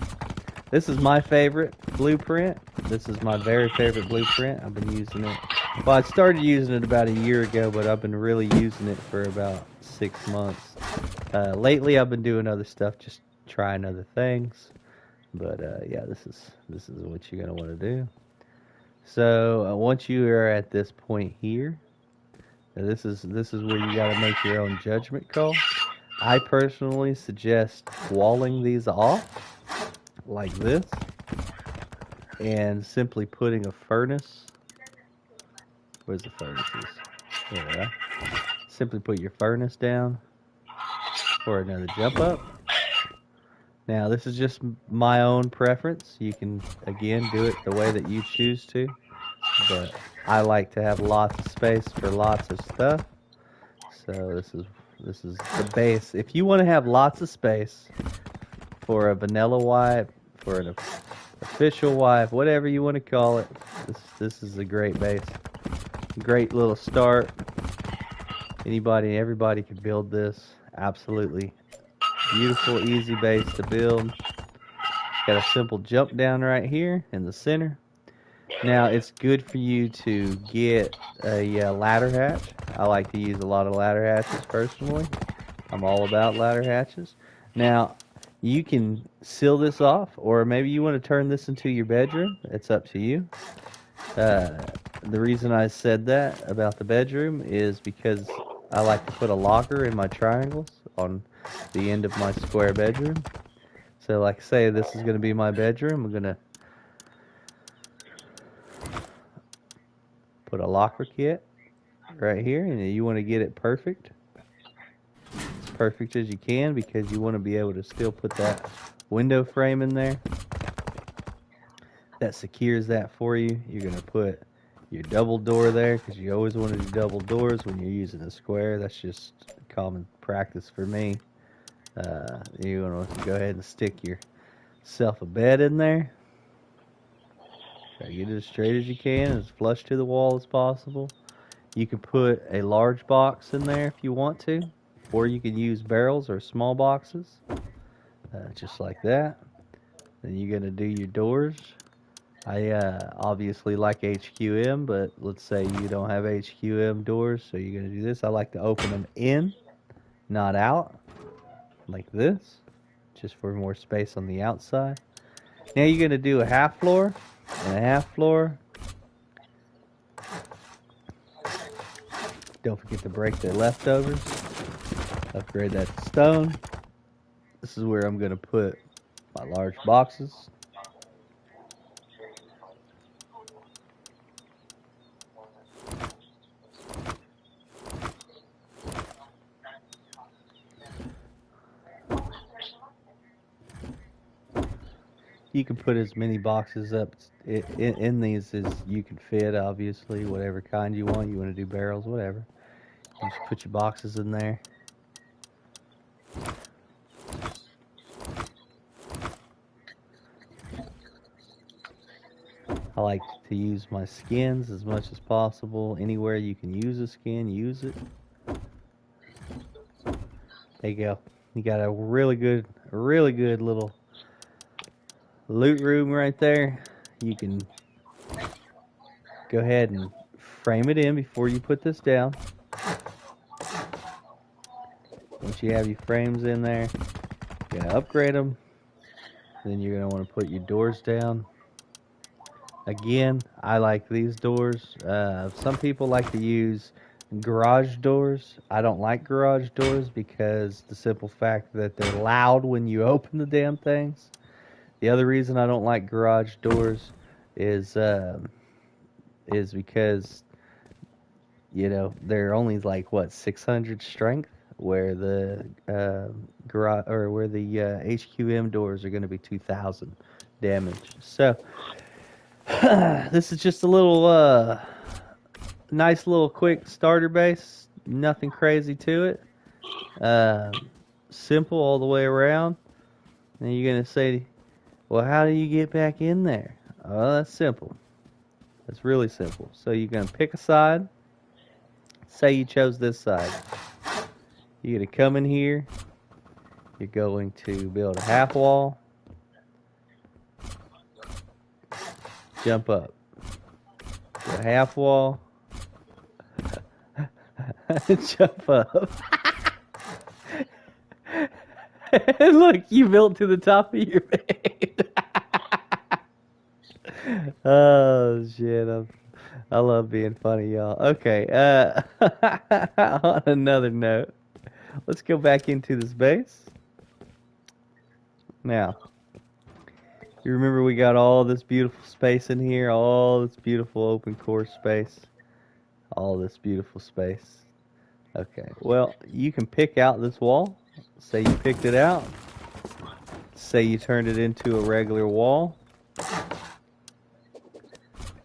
This is my favorite blueprint. This is my very favorite blueprint. I've been using it. Well, I started using it about a year ago, but I've been really using it for about 6 months. Lately, I've been doing other stuff, just trying other things. But yeah, this is what you're gonna want to do. So once you are at this point here, This is where you got to make your own judgment call. I personally suggest walling these off like this and simply putting a furnace. Where's the furnaces? There we are. Simply put your furnace down for another jump up. Now, this is just my own preference. You can, again, do it the way that you choose to. But I like to have lots of space for lots of stuff. So this is the base. If you want to have lots of space for a vanilla wipe, for an official wipe, whatever you want to call it, this is a great base. Great little start. Everybody can build this. Absolutely beautiful, easy base to build. Got a simple jump down right here in the center. Now it's good for you to get a ladder hatch. I like to use a lot of ladder hatches personally. I'm all about ladder hatches. Now you can seal this off, or maybe you want to turn this into your bedroom. It's up to you. The reason I said that about the bedroom is because I like to put a locker in my triangles on the end of my square bedroom. So like I say, this is going to be my bedroom. I'm going to put a locker kit right here, and you want to get it perfect. As perfect as you can, because you want to be able to still put that window frame in there. That secures that for you. You're going to put your double door there, because you always want to do double doors when you're using a square. That's just common practice for me. You want to go ahead and stick yourself a bed in there. Try to get it as straight as you can, as flush to the wall as possible. You can put a large box in there if you want to, or you can use barrels or small boxes, just like that. Then you're going to do your doors. I obviously like HQM, but let's say you don't have HQM doors, so you're going to do this. I like to open them in, not out, like this, just for more space on the outside. Now you're going to do a half floor and a half floor. Don't forget to break the leftovers. Upgrade that to stone. This is where I'm going to put my large boxes. You can put as many boxes up in these as you can fit, obviously, whatever kind you want. You want to do barrels, whatever. You just put your boxes in there. I like to use my skins as much as possible. Anywhere you can use a skin, use it. There you go. You got a really good little loot room right there. You can go ahead and frame it in before you put this down. Once you have your frames in there, you're going to upgrade them. Then you're going to want to put your doors down. Again, I like these doors. Some people like to use garage doors. I don't like garage doors because the simple fact that they're loud when you open the damn things. The other reason I don't like garage doors is because, you know, they're only like what, 600 strength, where the garage, or where the HQM doors are going to be 2,000 damage. So this is just a little nice little quick starter base. Nothing crazy to it. Simple all the way around. And you're going to say, well, how do you get back in there? Oh, that's simple. That's really simple. So you're going to pick a side. Say you chose this side. You're going to come in here. You're going to build a half wall. Jump up. Do a half wall. Jump up. And look, you built to the top of your bed. Oh shit! I love being funny, y'all. Okay, on another note, let's go back into this base. Now, you remember we got all this beautiful space in here, all this beautiful open core space, all this beautiful space. Okay, well, you can pick out this wall. Say you picked it out. Say you turned it into a regular wall.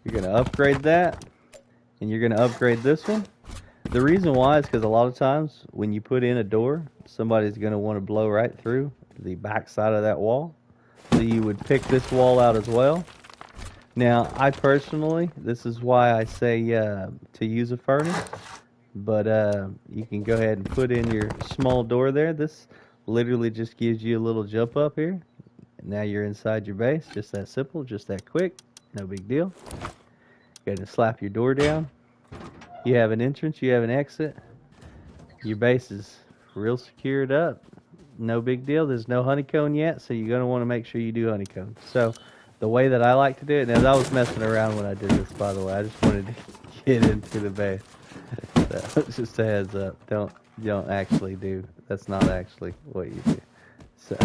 You're going to upgrade that, and you're going to upgrade this one. The reason why is because a lot of times when you put in a door, somebody's going to want to blow right through the back side of that wall. So you would pick this wall out as well. Now, I personally, this is why I say to use a furnace, but you can go ahead and put in your small door there. This literally just gives you a little jump up here. Now you're inside your base, just that simple, just that quick, no big deal. Go ahead and slap your door down. You have an entrance, you have an exit. Your base is real secured up. No big deal. There's no honeycomb yet, so you're going to want to make sure you do honeycomb. So the way that I like to do it, now I was messing around when I did this, by the way. I just wanted to get into the base. So, just a heads up. You don't actually do. That's not actually what you do. So,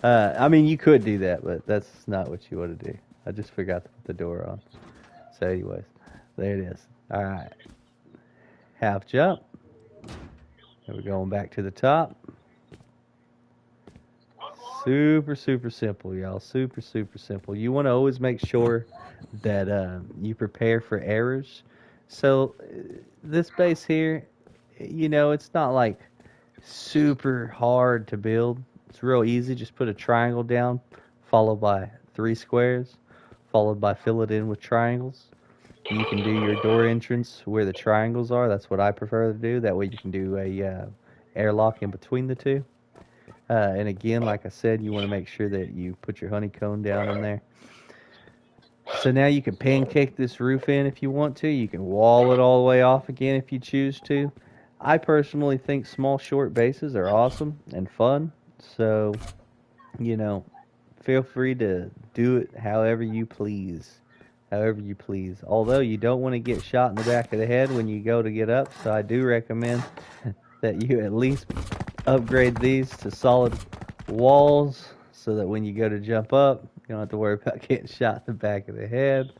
I mean, you could do that, but that's not what you want to do. I just forgot to put the door on. So anyways, there it is. All right. Half jump. And we're going back to the top. Super, super simple, y'all. Super, super simple. You want to always make sure that you prepare for errors. So this base here, you know, it's not like super hard to build. It's real easy. Just put a triangle down, followed by 3 squares, followed by fill it in with triangles. You can do your door entrance where the triangles are. That's what I prefer to do. That way you can do a airlock in between the two. And again, like I said, you want to make sure that you put your honeycomb down in there. So now you can pancake this roof in if you want to. You can wall it all the way off again if you choose to. I personally think small short bases are awesome and fun. So, you know, feel free to do it however you please. However you please. Although you don't want to get shot in the back of the head when you go to get up. So I do recommend that you at least upgrade these to solid walls so that when you go to jump up, you don't have to worry about getting shot in the back of the head.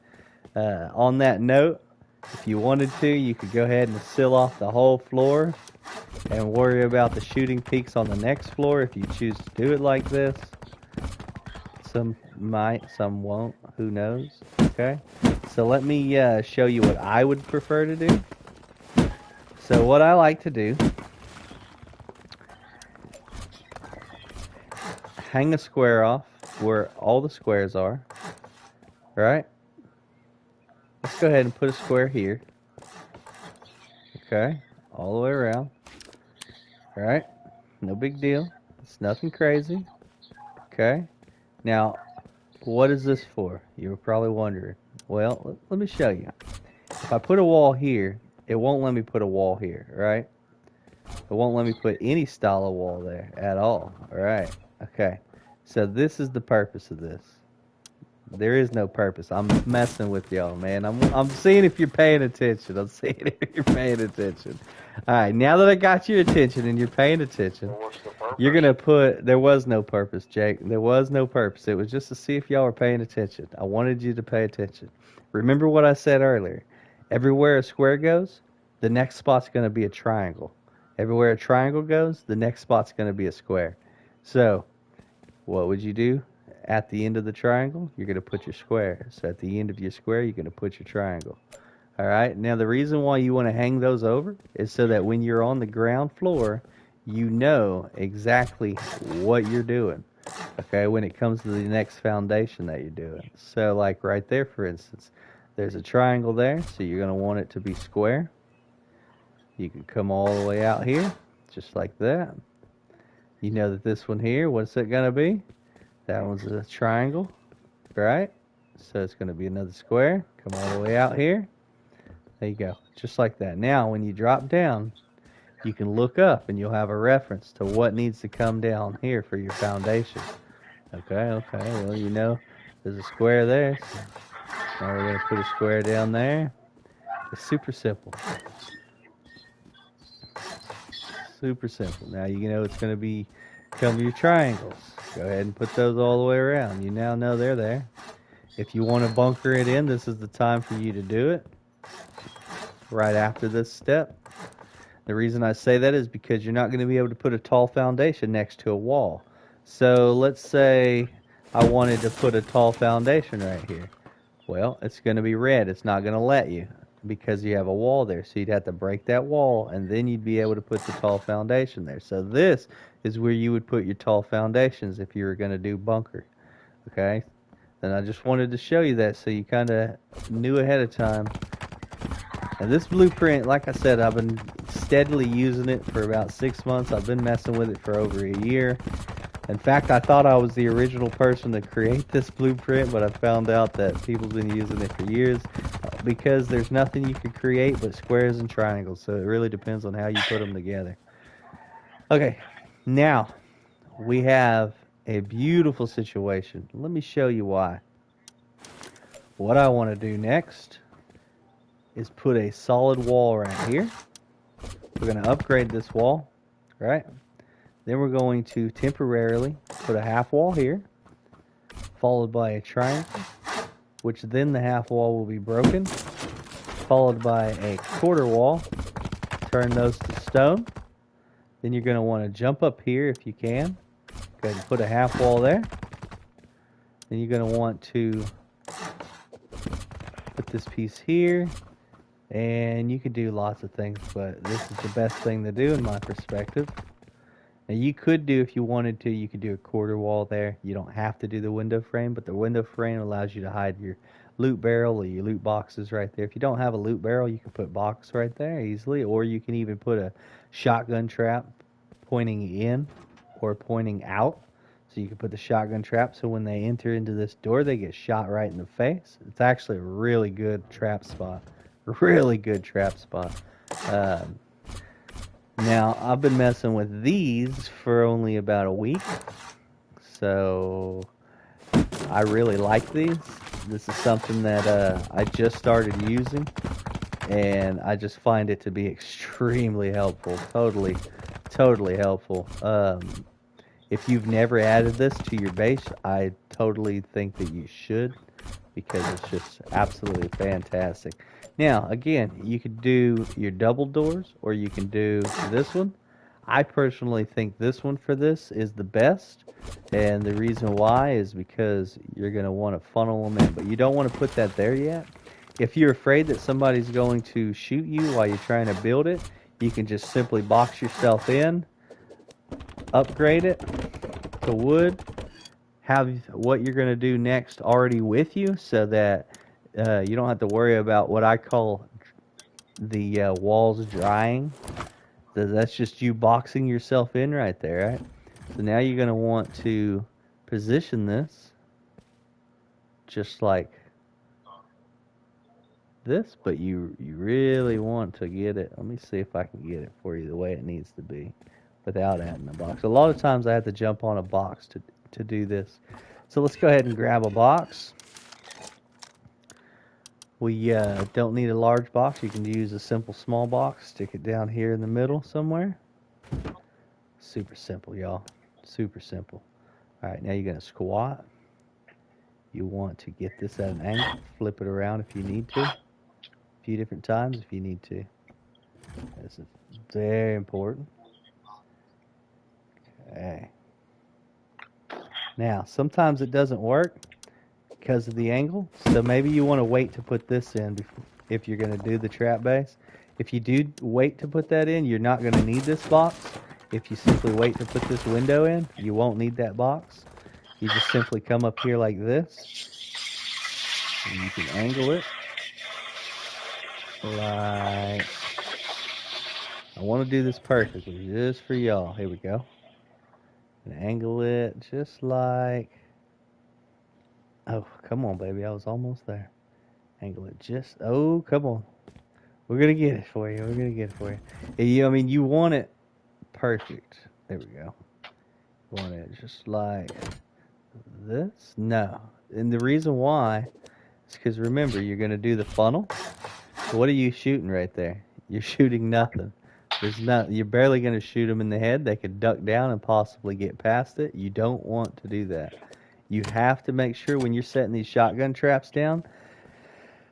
On that note, if you wanted to, you could go ahead and seal off the whole floor and worry about the shooting peaks on the next floor if you choose to do it like this. Some might, some won't, who knows, okay? So let me show you what I would prefer to do. So what I like to do, hang a square off where all the squares are, right? Let's go ahead and put a square here, okay? All the way around, all right? No big deal. It's nothing crazy, okay? Now, what is this for? You were probably wondering. Well, let me show you. If I put a wall here, it won't let me put a wall here, right? It won't let me put any style of wall there at all, all right? Okay, so this is the purpose of this. There is no purpose. I'm messing with y'all, man. I'm seeing if you're paying attention. I'm seeing if you're paying attention. All right, now that I got your attention and you're paying attention, Well, what's the purpose? you're going to put, there was no purpose, Jake. There was no purpose. It was just to see if y'all were paying attention. I wanted you to pay attention. Remember what I said earlier. Everywhere a square goes, the next spot's going to be a triangle. Everywhere a triangle goes, the next spot's going to be a square. So, what would you do? At the end of the triangle, you're going to put your square. So at the end of your square, you're going to put your triangle. All right. Now, the reason why you want to hang those over is so that when you're on the ground floor, you know exactly what you're doing. Okay. When it comes to the next foundation that you're doing. So like right there, for instance, there's a triangle there. So you're going to want it to be square. You can come all the way out here, just like that. You know that this one here, what's it going to be? That one's a triangle, right? So it's going to be another square. Come all the way out here. There you go. Just like that. Now, when you drop down, you can look up and you'll have a reference to what needs to come down here for your foundation. Okay. Well, you know, there's a square there. So now we're going to put a square down there. It's super simple. Super simple. Now you know it's going to become your triangles. Go ahead and put those all the way around. You now know they're there. If you want to bunker it in, this is the time for you to do it. Right after this step. The reason I say that is because you're not going to be able to put a tall foundation next to a wall. So let's say I wanted to put a tall foundation right here. Well, it's going to be red. It's not going to let you because you have a wall there. So you'd have to break that wall, and then you'd be able to put the tall foundation there. So this is where you would put your tall foundations if you were going to do bunker. Okay? And I just wanted to show you that so you kind of knew ahead of time. And this blueprint, like I said, I've been steadily using it for about 6 months. I've been messing with it for over a year. In fact, I thought I was the original person to create this blueprint, but I found out that people's been using it for years because there's nothing you can create but squares and triangles. So it really depends on how you put them together. Okay, now we have a beautiful situation. Let me show you why. What I want to do next is put a solid wall right here. We're going to upgrade this wall, right? Then we're going to temporarily put a half wall here, followed by a triangle, which then the half wall will be broken, followed by a quarter wall. Turn those to stone. Then you're going to want to jump up here if you can. Go ahead and put a half wall there. Then you're going to want to put this piece here. And you could do lots of things, but this is the best thing to do in my perspective. Now you could do, if you wanted to, you could do a quarter wall there. You don't have to do the window frame, but the window frame allows you to hide your loot barrel or your loot boxes right there. If you don't have a loot barrel, you can put box right there easily, or you can even put a shotgun trap pointing in or pointing out. So you can put the shotgun trap so when they enter into this door, they get shot right in the face. It's actually a really good trap spot. Really good trap spot. Now, I've been messing with these for only about a week, so I really like these. This is something that I just started using, and I just find it to be extremely helpful. Totally, totally helpful. If you've never added this to your base, I totally think that you should, because it's just absolutely fantastic. Now, again, you could do your double doors, or you can do this one. I personally think this one for this is the best, and the reason why is because you're going to want to funnel them in, but you don't want to put that there yet. If you're afraid that somebody's going to shoot you while you're trying to build it, you can just simply box yourself in, upgrade it to wood, have what you're going to do next already with you so that you don't have to worry about what I call the walls drying. That's just you boxing yourself in right there, right? So now you're going to want to position this just like this, but you really want to get it. Let me see if I can get it for you the way it needs to be without adding a box. A lot of times I have to jump on a box to do this. So let's go ahead and grab a box. We don't need a large box. You can use a simple small box. Stick it down here in the middle somewhere. Super simple, y'all. Super simple. All right, now you're going to squat. You want to get this at an angle. Flip it around if you need to. A few different times if you need to. This is very important. Okay. Now, sometimes it doesn't work because of the angle, so maybe you want to wait to put this in before, if you're going to do the trap base. If you do wait to put that in, you're not going to need this box. If you simply wait to put this window in, you won't need that box. You just simply come up here like this, and you can angle it like, I want to do this perfectly just for y'all. Here we go. And angle it just like, oh, come on, baby. I was almost there. Angle it just, oh, come on. We're going to get it for you. We're going to get it for you. I mean, you want it perfect. There we go. You want it just like this? No. And the reason why is because, remember, you're going to do the funnel. What are you shooting right there? You're shooting nothing. You're barely going to shoot them in the head. They could duck down and possibly get past it. You don't want to do that. You have to make sure when you're setting these shotgun traps down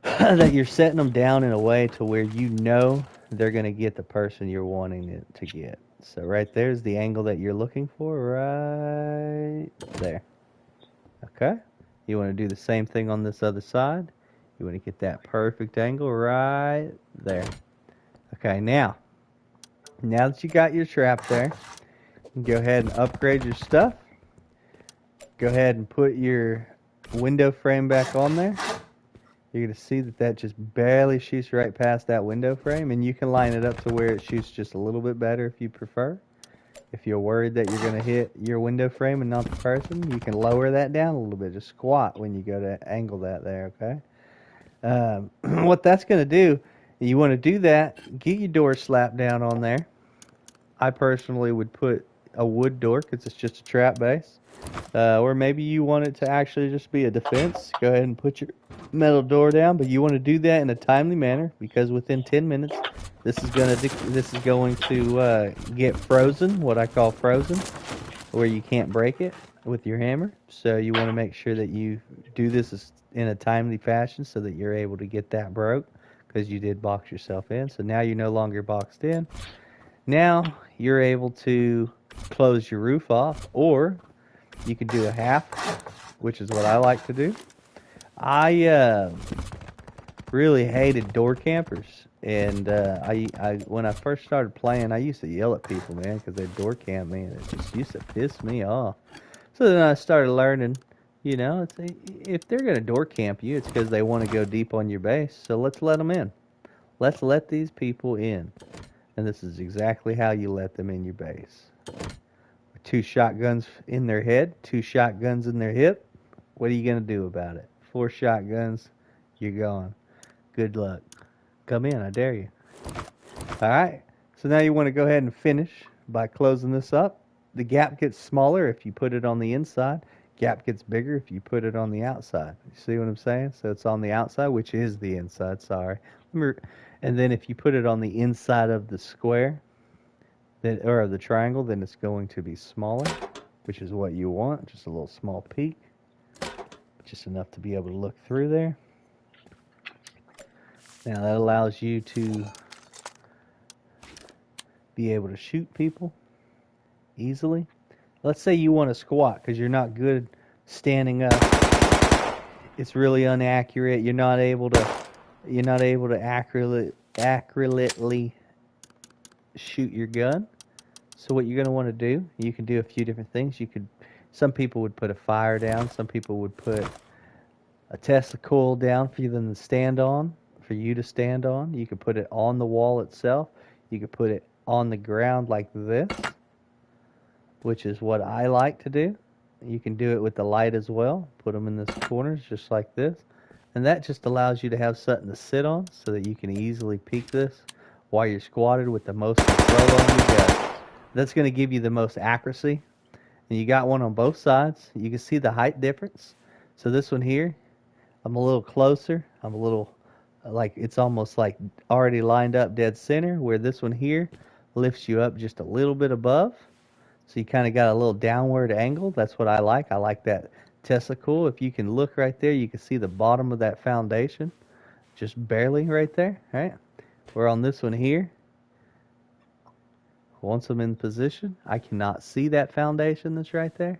that you're setting them down in a way to where you know they're going to get the person you're wanting it to get. So right there's the angle that you're looking for, right there. Okay? You want to do the same thing on this other side. You want to get that perfect angle right there. Okay, now that you got your trap there, go ahead and upgrade your stuff. Go ahead and put your window frame back on there. You're going to see that that just barely shoots right past that window frame, and you can line it up to where it shoots just a little bit better if you prefer. If you're worried that you're going to hit your window frame and not the person, you can lower that down a little bit. Just squat when you go to angle that there, okay? What that's going to do, you want to do that, get your door slapped down on there. I personally would put a wood door because it's just a trap base. Or maybe you want it to actually just be a defense. Go ahead and put your metal door down, but you want to do that in a timely manner because within 10 minutes, this is going to get frozen, what I call frozen, where you can't break it with your hammer. So you want to make sure that you do this in a timely fashion so that you're able to get that broke because you did box yourself in. So now you're no longer boxed in. Now you're able to close your roof off, or you could do a half, which is what I like to do. I really hated door campers, and I when I first started playing, I used to yell at people, man, because they door camp me, and it just used to piss me off. So then I started learning, if they're gonna door camp you, it's because they want to go deep on your base. So let's let them in. Let's let these people in, and this is exactly how you let them in your base. 2 shotguns in their head, 2 shotguns in their hip. What are you going to do about it? 4 shotguns, you're gone. Good luck. Come in, I dare you. All right. So now you want to go ahead and finish by closing this up. The gap gets smaller if you put it on the inside. Gap gets bigger if you put it on the outside. You see what I'm saying? So it's on the outside, which is the inside, sorry. And then if you put it on the inside of the square, or the triangle, then it's going to be smaller, which is what you want. Just a little small peak, just enough to be able to look through there. Now that allows you to be able to shoot people easily. Let's say you want to squat because you're not good standing up. It's really inaccurate. You're not able to accurately shoot your gun. So what you're going to want to do, you can do a few different things. Some people would put a fire down. Some people would put a Tesla coil down for them to stand on, for you to stand on. You could put it on the wall itself. You could put it on the ground like this, which is what I like to do. You can do it with the light as well. Put them in this corners just like this. And that just allows you to have something to sit on so that you can easily peek this while you're squatted with the most control on your gun. That's going to give you the most accuracy. And you got one on both sides. You can see the height difference. So this one here, I'm a little closer. I'm a little, it's almost like already lined up dead center, where this one here lifts you up just a little bit above. So you kind of got a little downward angle. That's what I like. I like that Tesla coil. If you can look right there, you can see the bottom of that foundation. Just barely right there, right? Where on this one here, once I'm in position, I cannot see that foundation that's right there.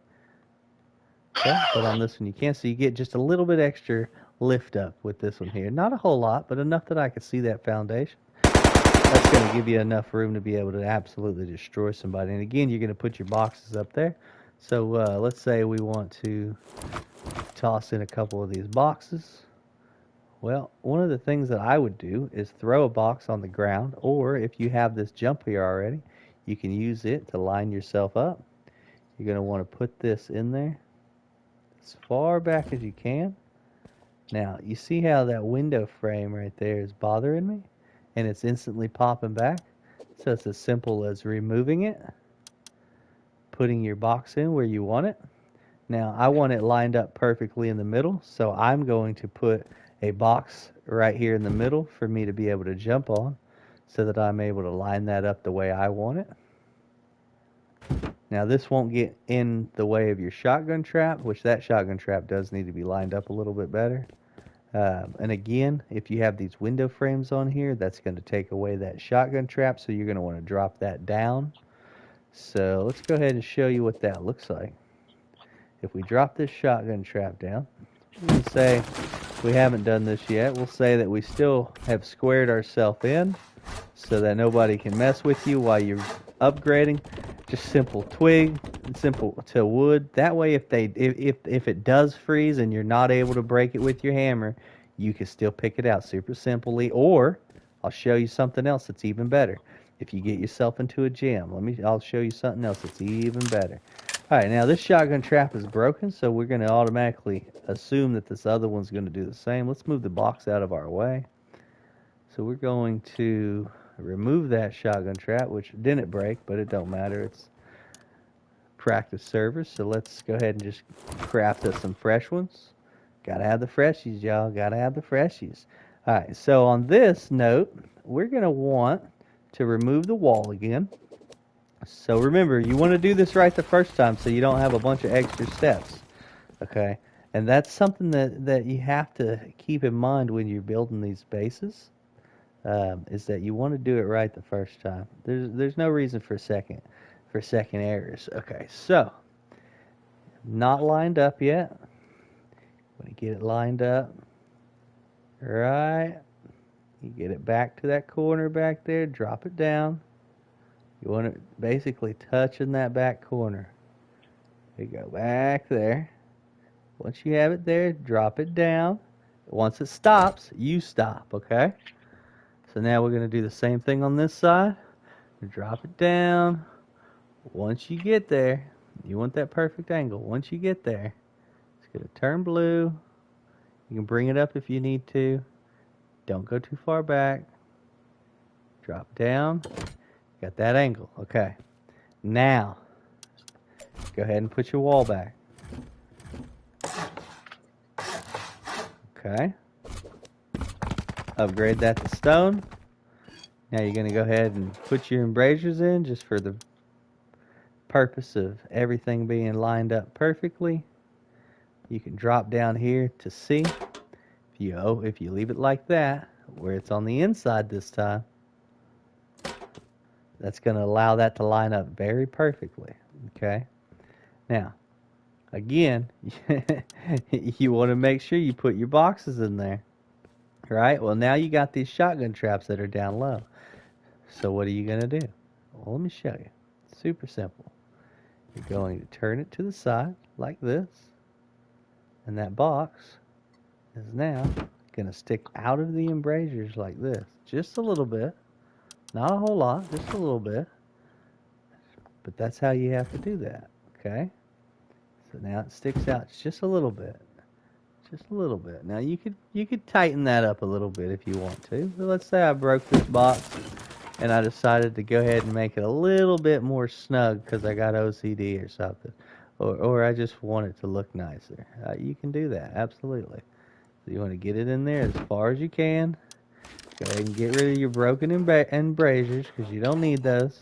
Okay, but on this one you can. So you get just a little bit extra lift up with this one here. Not a whole lot, but enough that I can see that foundation. That's going to give you enough room to be able to absolutely destroy somebody. And again, you're going to put your boxes up there. So let's say we want to toss in a couple of these boxes. Well, one of the things that I would do is throw a box on the ground, or if you have this jump here already, you can use it to line yourself up. You're going to want to put this in there as far back as you can. Now, you see how that window frame right there is bothering me? And it's instantly popping back. So it's as simple as removing it, putting your box in where you want it. Now, I want it lined up perfectly in the middle, so I'm going to put a box right here in the middle for me to be able to jump on so that I'm able to line that up the way I want it. Now this won't get in the way of your shotgun trap, which that shotgun trap does need to be lined up a little bit better. And again, if you have these window frames on here, that's going to take away that shotgun trap, so you're going to want to drop that down. So let's go ahead and show you what that looks like. If we drop this shotgun trap down, we'll say we haven't done this yet. We'll say that we still have squared ourselves in so that nobody can mess with you while you're upgrading. Just simple twig, simple to wood. That way, if it does freeze and you're not able to break it with your hammer, you can still pick it out super simply. Or I'll show you something else that's even better. If you get yourself into a jam, I'll show you something else that's even better. All right, now this shotgun trap is broken, so we're going to automatically assume that this other one's going to do the same. Let's move the box out of our way. So we're going to remove that shotgun trap, which didn't break, but it don't matter. It's practice servers, so let's go ahead and just craft us some fresh ones. Gotta have the freshies, y'all. Gotta have the freshies. All right, so on this note, we're going to want to remove the wall again. So remember, you want to do this right the first time so you don't have a bunch of extra steps. Okay? And that's something that you have to keep in mind when you're building these bases. Is that you want to do it right the first time. There's no reason for second errors. Okay, so not lined up yet. Want to get it lined up. Right. You get it back to that corner back there. Drop it down. You want it basically touching that back corner. You go back there. Once you have it there, drop it down. Once it stops, you stop. Okay. So now we're going to do the same thing on this side. Drop it down. Once you get there, you want that perfect angle. Once you get there, it's going to turn blue. You can bring it up if you need to. Don't go too far back. Drop down. Got that angle. Okay. Now, go ahead and put your wall back. Okay. Upgrade that to stone. Now you're going to go ahead and put your embrasures in just for the purpose of everything being lined up perfectly. You can drop down here to C. If you leave it like that, where it's on the inside this time, that's going to allow that to line up very perfectly. Okay. Now, again, you want to make sure you put your boxes in there. Right? Well, now you got these shotgun traps that are down low. So what are you going to do? Well, let me show you. Super simple. You're going to turn it to the side like this. And that box is now going to stick out of the embrasures like this. Just a little bit. Not a whole lot, just a little bit. But that's how you have to do that. Okay? So now it sticks out just a little bit. Just a little bit. Now you could tighten that up a little bit if you want to. But let's say I broke this box and I decided to go ahead and make it a little bit more snug because I got OCD or something. Or I just want it to look nicer. You can do that, absolutely. So you want to get it in there as far as you can. Go ahead and get rid of your broken embrasures because you don't need those.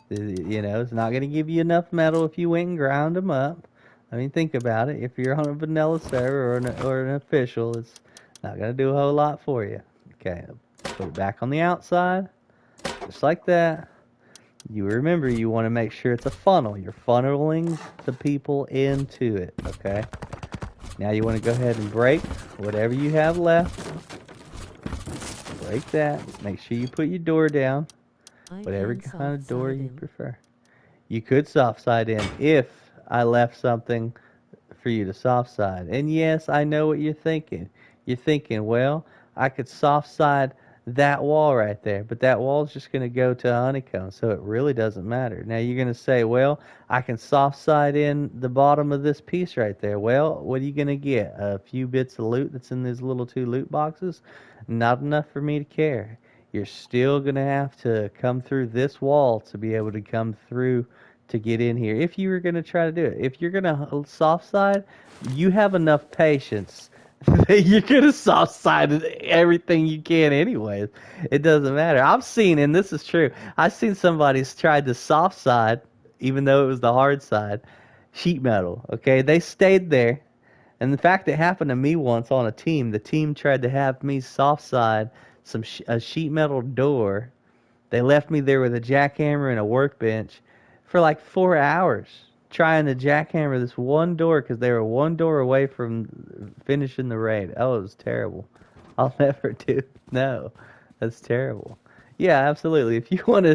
You know, it's not going to give you enough metal if you went and ground them up. I mean, think about it. If you're on a vanilla server or an official, it's not going to do a whole lot for you. Okay, put it back on the outside, just like that. You remember, you want to make sure it's a funnel. You're funneling the people into it, okay? Now you want to go ahead and break whatever you have left. Break that. Make sure you put your door down. Whatever kind of door you prefer. You could soft side in if I left something for you to soft side. And yes, I know what you're thinking. You're thinking, well, I could soft side that wall right there, but that wall is just going to go to a honeycomb, so it really doesn't matter. Now you're going to say, well, I can soft side in the bottom of this piece right there. Well, what are you going to get? A few bits of loot that's in these little 2 loot boxes? Not enough for me to care. You're still going to have to come through this wall to be able to come through to get in here if you were going to try to do it. If you're going to soft side, you have enough patience You're gonna soft side everything you can anyways. It doesn't matter. I've seen, and this is true, I've seen somebody's tried the soft side, even though it was the hard side, sheet metal. Okay, they stayed there. And in fact, it happened to me once on a team. The team tried to have me soft side a sheet metal door. They left me there with a jackhammer and a workbench for like 4 hours trying to jackhammer this one door because they were one door away from finishing the raid. Oh, it was terrible. I'll never do. No, that's terrible. Yeah, absolutely. If you want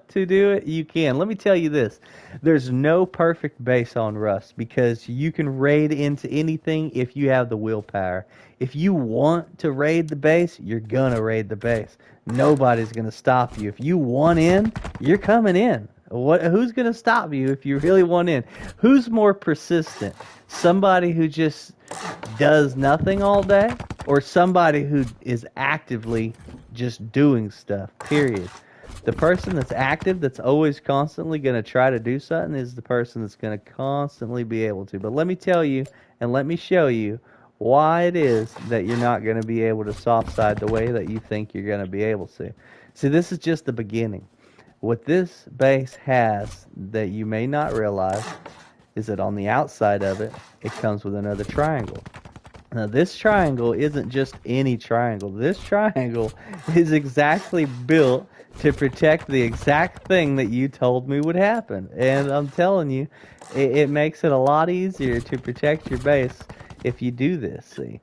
to do it, you can. Let me tell you this: there's no perfect base on Rust because you can raid into anything if you have the willpower. If you want to raid the base, you're gonna raid the base. Nobody's gonna stop you. If you want in, you're coming in. Who's gonna stop you if you really want in? Who's more persistent? Somebody who just does nothing all day, or somebody who is actively just doing stuff, period. The person that's active, that's always constantly going to try to do something, is the person that's going to constantly be able to. But let me tell you, and let me show you why it is that you're not going to be able to soft side the way that you think you're going to be able to. See, this is just the beginning. What this base has that you may not realize is that on the outside of it, it comes with another triangle. Now, this triangle isn't just any triangle. This triangle is exactly built to protect the exact thing that you told me would happen. And I'm telling you, it makes it a lot easier to protect your base if you do this, see.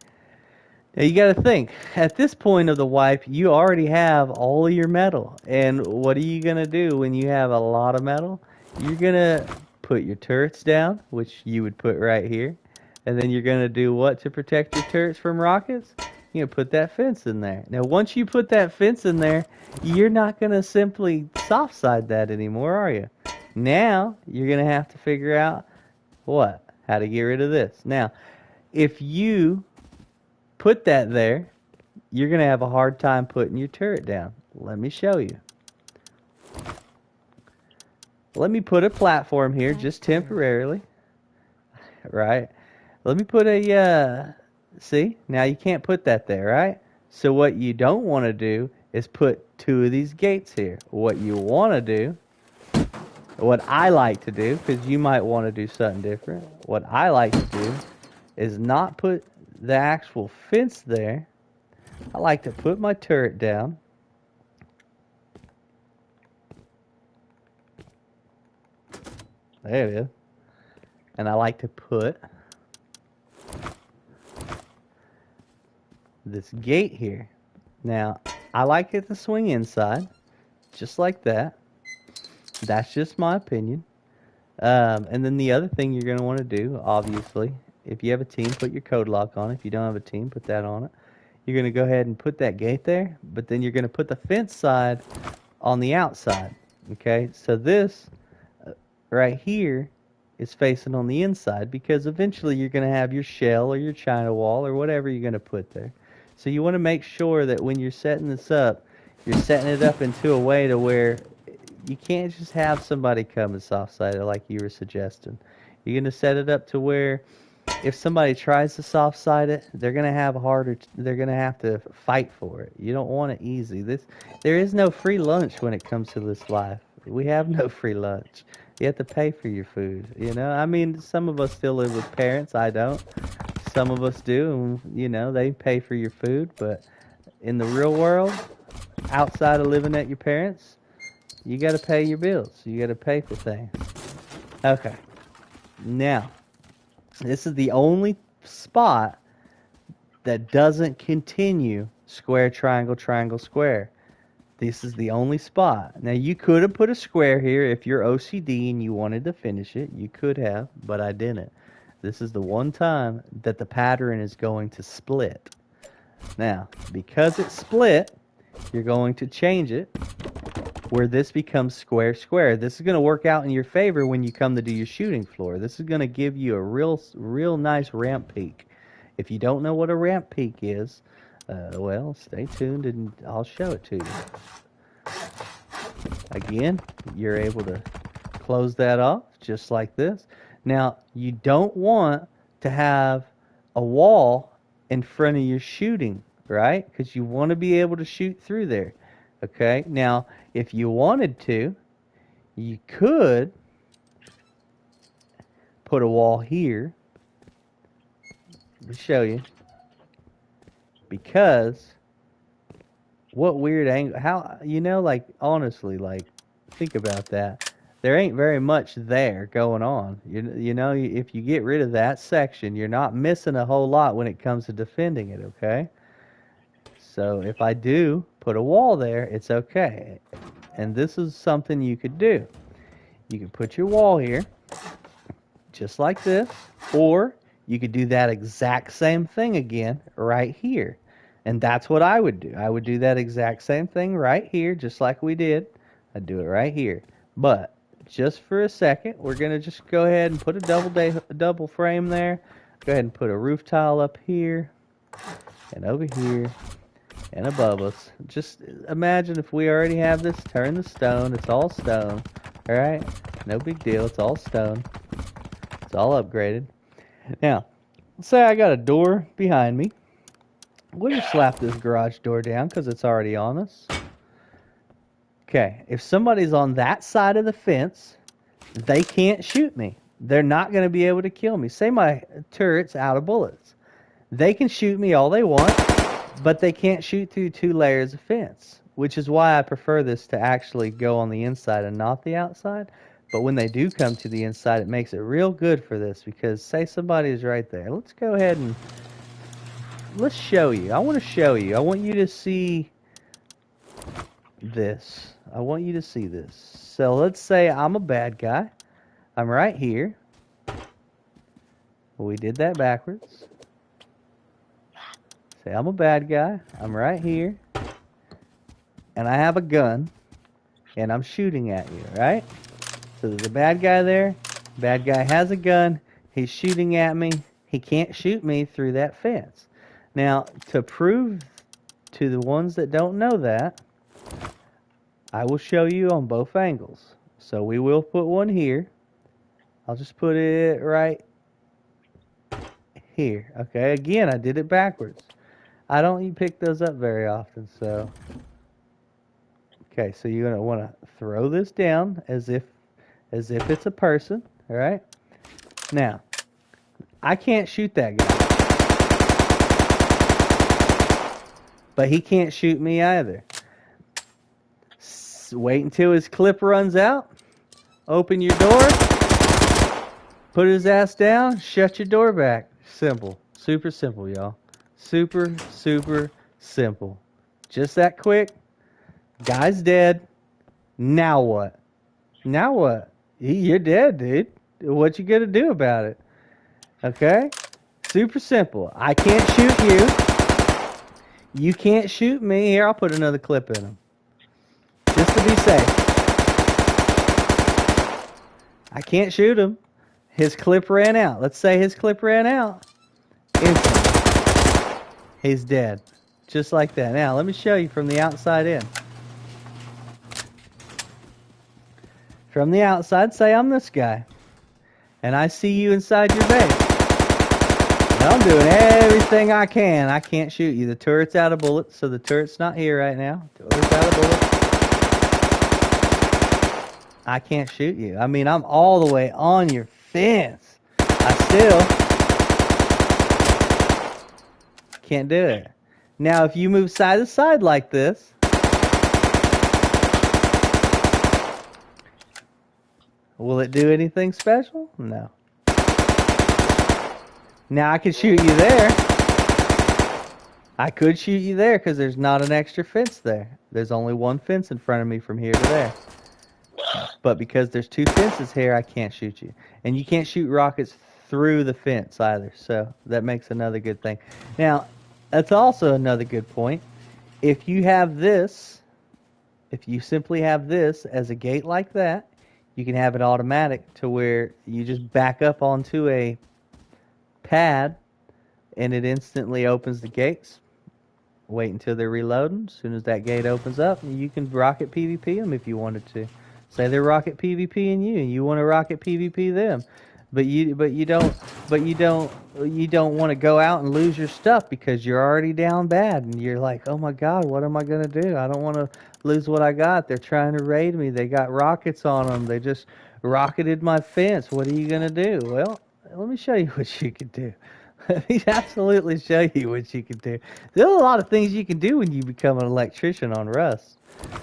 Now, you got to think, at this point of the wipe, you already have all of your metal. And what are you going to do when you have a lot of metal? You're going to put your turrets down, which you would put right here. And then you're going to do what to protect your turrets from rockets? You're going to put that fence in there. Now, once you put that fence in there, you're not going to simply soft side that anymore, are you? Now, you're going to have to figure out what? How to get rid of this. Now, if you put that there, you're going to have a hard time putting your turret down. Let me show you. Let me put a platform here just temporarily. Right? Let me put see, now you can't put that there, right? So what you don't want to do is put two of these gates here. What you want to do, what I like to do, because you might want to do something different, what I like to do is not put the actual fence there. I like to put my turret down. There it is. And I like to put this gate here. Now, I like it to swing inside, just like that. That's just my opinion. And then the other thing you're going to want to do, obviously, if you have a team, put your code lock on it. If you don't have a team, put that on it. You're going to go ahead and put that gate there, but then you're going to put the fence side on the outside. Okay, so this right here is facing on the inside because eventually you're going to have your shell or your China wall or whatever you're going to put there. So you want to make sure that when you're setting this up, you're setting it up into a way to where you can't just have somebody come and soft side it like you were suggesting. You're going to set it up to where if somebody tries to soft side it, they're going to have to fight for it. You don't want it easy. There is no free lunch when it comes to this life. We have no free lunch. You have to pay for your food, you know? I mean, some of us still live with parents. I don't. Some of us do, and, you know, they pay for your food. But in the real world, outside of living at your parents', you got to pay your bills. You got to pay for things. Okay. Now, this is the only spot that doesn't continue square, triangle, triangle, square. This is the only spot. Now, you could have put a square here if you're OCD and you wanted to finish it. You could have, but I didn't. This is the one time that the pattern is going to split. Now, because it's split, you're going to change it where this becomes square, square. This is going to work out in your favor when you come to do your shooting floor. This is going to give you a real nice ramp peak. If you don't know what a ramp peak is, well, stay tuned and I'll show it to you. Again, you're able to close that off just like this. Now, you don't want to have a wall in front of your shooting, right? Because you want to be able to shoot through there. Okay? Now, if you wanted to, you could put a wall here. Let me show you. Because what weird angle, how, like, honestly, like, think about that. There ain't very much there going on. If you get rid of that section, you're not missing a whole lot when it comes to defending it, okay? So if I do put a wall there, it's okay. And this is something you could do. You can put your wall here, just like this, or you could do that exact same thing again right here. And that's what I would do. I would do that exact same thing right here, just like we did. I'd do it right here. But just for a second, we're going to just go ahead and put a double frame there. Go ahead and put a roof tile up here and over here and above us. Just imagine if we already have this, turn the stone. It's all stone. All right? No big deal. It's all stone. It's all upgraded. Now, let's say I got a door behind me. We'll just slap this garage door down because it's already on us. Okay, if somebody's on that side of the fence, they can't shoot me. They're not going to be able to kill me. Say my turret's out of bullets. They can shoot me all they want, but they can't shoot through 2 layers of fence, which is why I prefer this to actually go on the inside and not the outside. But when they do come to the inside, it makes it real good for this because say somebody's right there. Let's go ahead and let's show you. I want to show you. I want you to see this. I want you to see this. So let's say I'm a bad guy. I'm right here. We did that backwards. Say I'm a bad guy. I'm right here. And I have a gun. And I'm shooting at you, right? So there's a bad guy there. Bad guy has a gun. He's shooting at me. He can't shoot me through that fence. Now, to prove to the ones that don't know that, I will show you on both angles. So we will put one here. I'll just put it right here. Okay, again, I did it backwards. I don't pick those up very often, so. Okay, so you're going to want to throw this down as if it's a person, all right? Now, I can't shoot that guy. But he can't shoot me either. Wait until his clip runs out. Open your door. Put his ass down. Shut your door back. Simple. Super simple, y'all. Super, super simple. Just that quick. Guy's dead. Now what? Now what? You're dead, dude. What you gonna do about it? Okay? Super simple. I can't shoot you. You can't shoot me. Here, I'll put another clip in him. Just to be safe. I can't shoot him. His clip ran out. Let's say his clip ran out. Instantly. He's dead. Just like that. Now, let me show you from the outside in. From the outside, say I'm this guy. And I see you inside your base. And I'm doing everything I can. I can't shoot you. The turret's out of bullets, so the turret's not here right now. Turret's out of bullets. I can't shoot you. I mean, I'm all the way on your fence. I still can't do it. Now, if you move side to side like this, will it do anything special? No. Now, I could shoot you there. I could shoot you there because there's not an extra fence there. There's only one fence in front of me from here to there. But because there's 2 fences here, I can't shoot you. And you can't shoot rockets through the fence either. So that makes another good thing. Now, that's also another good point. If you have this, if you simply have this as a gate like that, you can have it automatic to where you just back up onto a pad and it instantly opens the gates. Wait until they're reloading. As soon as that gate opens up, you can rocket PvP them if you wanted to. Say they're rocket PvPing you, and you want to rocket PvP them. but you don't want to go out and lose your stuff because you're already down bad and you're like, oh my God, what am I gonna do? I don't want to lose what I got. They're trying to raid me. They got rockets on them. They just rocketed my fence. What are you gonna do? Well, let me show you what you can do. Let me absolutely show you what you can do. There's a lot of things you can do when you become an electrician on Rust.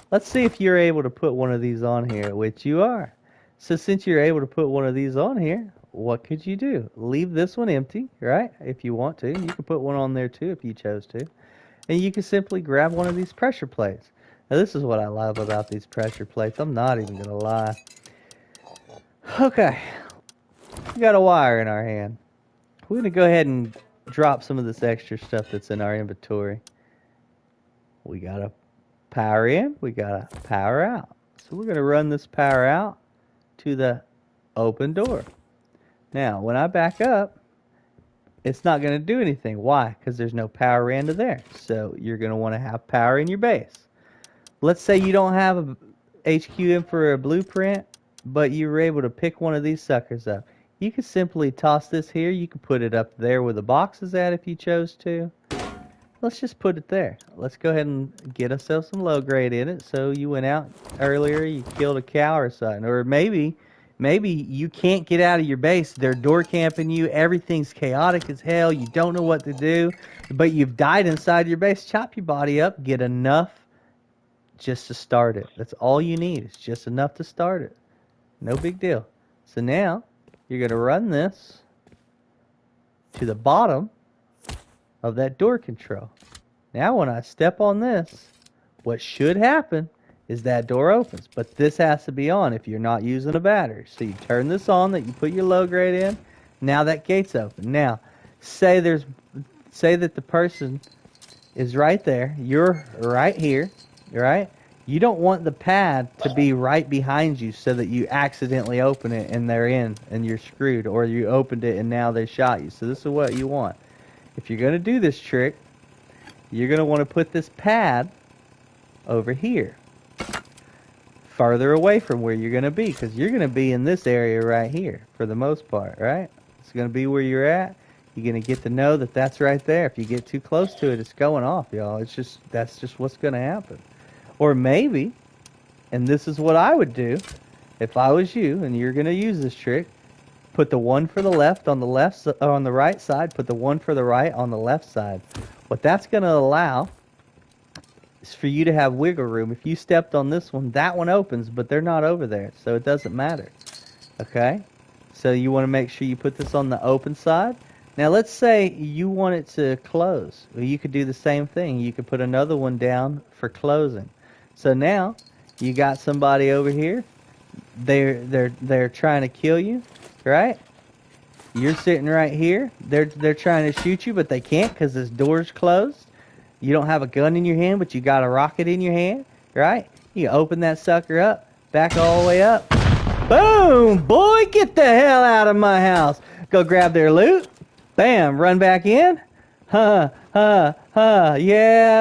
Let's see if you're able to put one of these on here, which you are. So since you're able to put one of these on here, what could you do? Leave this one empty, right? If you want to. You can put one on there too if you chose to. And you can simply grab one of these pressure plates. Now this is what I love about these pressure plates. I'm not even going to lie. Okay. We got a wire in our hand. We're going to go ahead and drop some of this extra stuff that's in our inventory. We got to power in. We got to power out. So we're going to run this power out to the open door. Now, when I back up, it's not going to do anything. Why? Because there's no power into there. So you're going to want to have power in your base. Let's say you don't have a HQ in for a blueprint, but you were able to pick one of these suckers up. You could simply toss this here. You could put it up there where the box is at if you chose to. Let's just put it there. Let's go ahead and get ourselves some low grade in it. So you went out earlier, you killed a cow or something. Or maybe you can't get out of your base. They're door camping you. Everything's chaotic as hell. You don't know what to do. But you've died inside your base. Chop your body up. Get enough just to start it. That's all you need. It's just enough to start it. No big deal. So now you're going to run this to the bottom of that door control. Now when I step on this, what should happen is that door opens. But this has to be on if you're not using a battery. So you turn this on, that you put your low grade in. Now that gate's open. Now, say that the person is right there. You're right here, right? You don't want the pad to be right behind you so that you accidentally open it and they're in and you're screwed, or you opened it and now they shot you. So this is what you want. If you're going to do this trick, you're going to want to put this pad over here, farther away from where you're going to be, because you're going to be in this area right here for the most part, right? It's going to be where you're at. You're going to get to know that that's right there. If you get too close to it, it's going off, y'all. That's just what's going to happen. Or maybe, and this is what I would do if I was you and you're going to use this trick, put the one for the left on the right side, put the one for the right on the left side. What that's going to allow is for you to have wiggle room. If you stepped on this one, that one opens, but they're not over there, so it doesn't matter. Okay? So you want to make sure you put this on the open side. Now let's say you want it to close. Well, you could do the same thing. You could put another one down for closing. So now you got somebody over here. They're trying to kill you, right? You're sitting right here. They're trying to shoot you, but they can't because this door's closed. You don't have a gun in your hand, but you got a rocket in your hand, right? You open that sucker up, back all the way up. Boom! Boy, get the hell out of my house. Go grab their loot. Bam! Run back in. Yeah,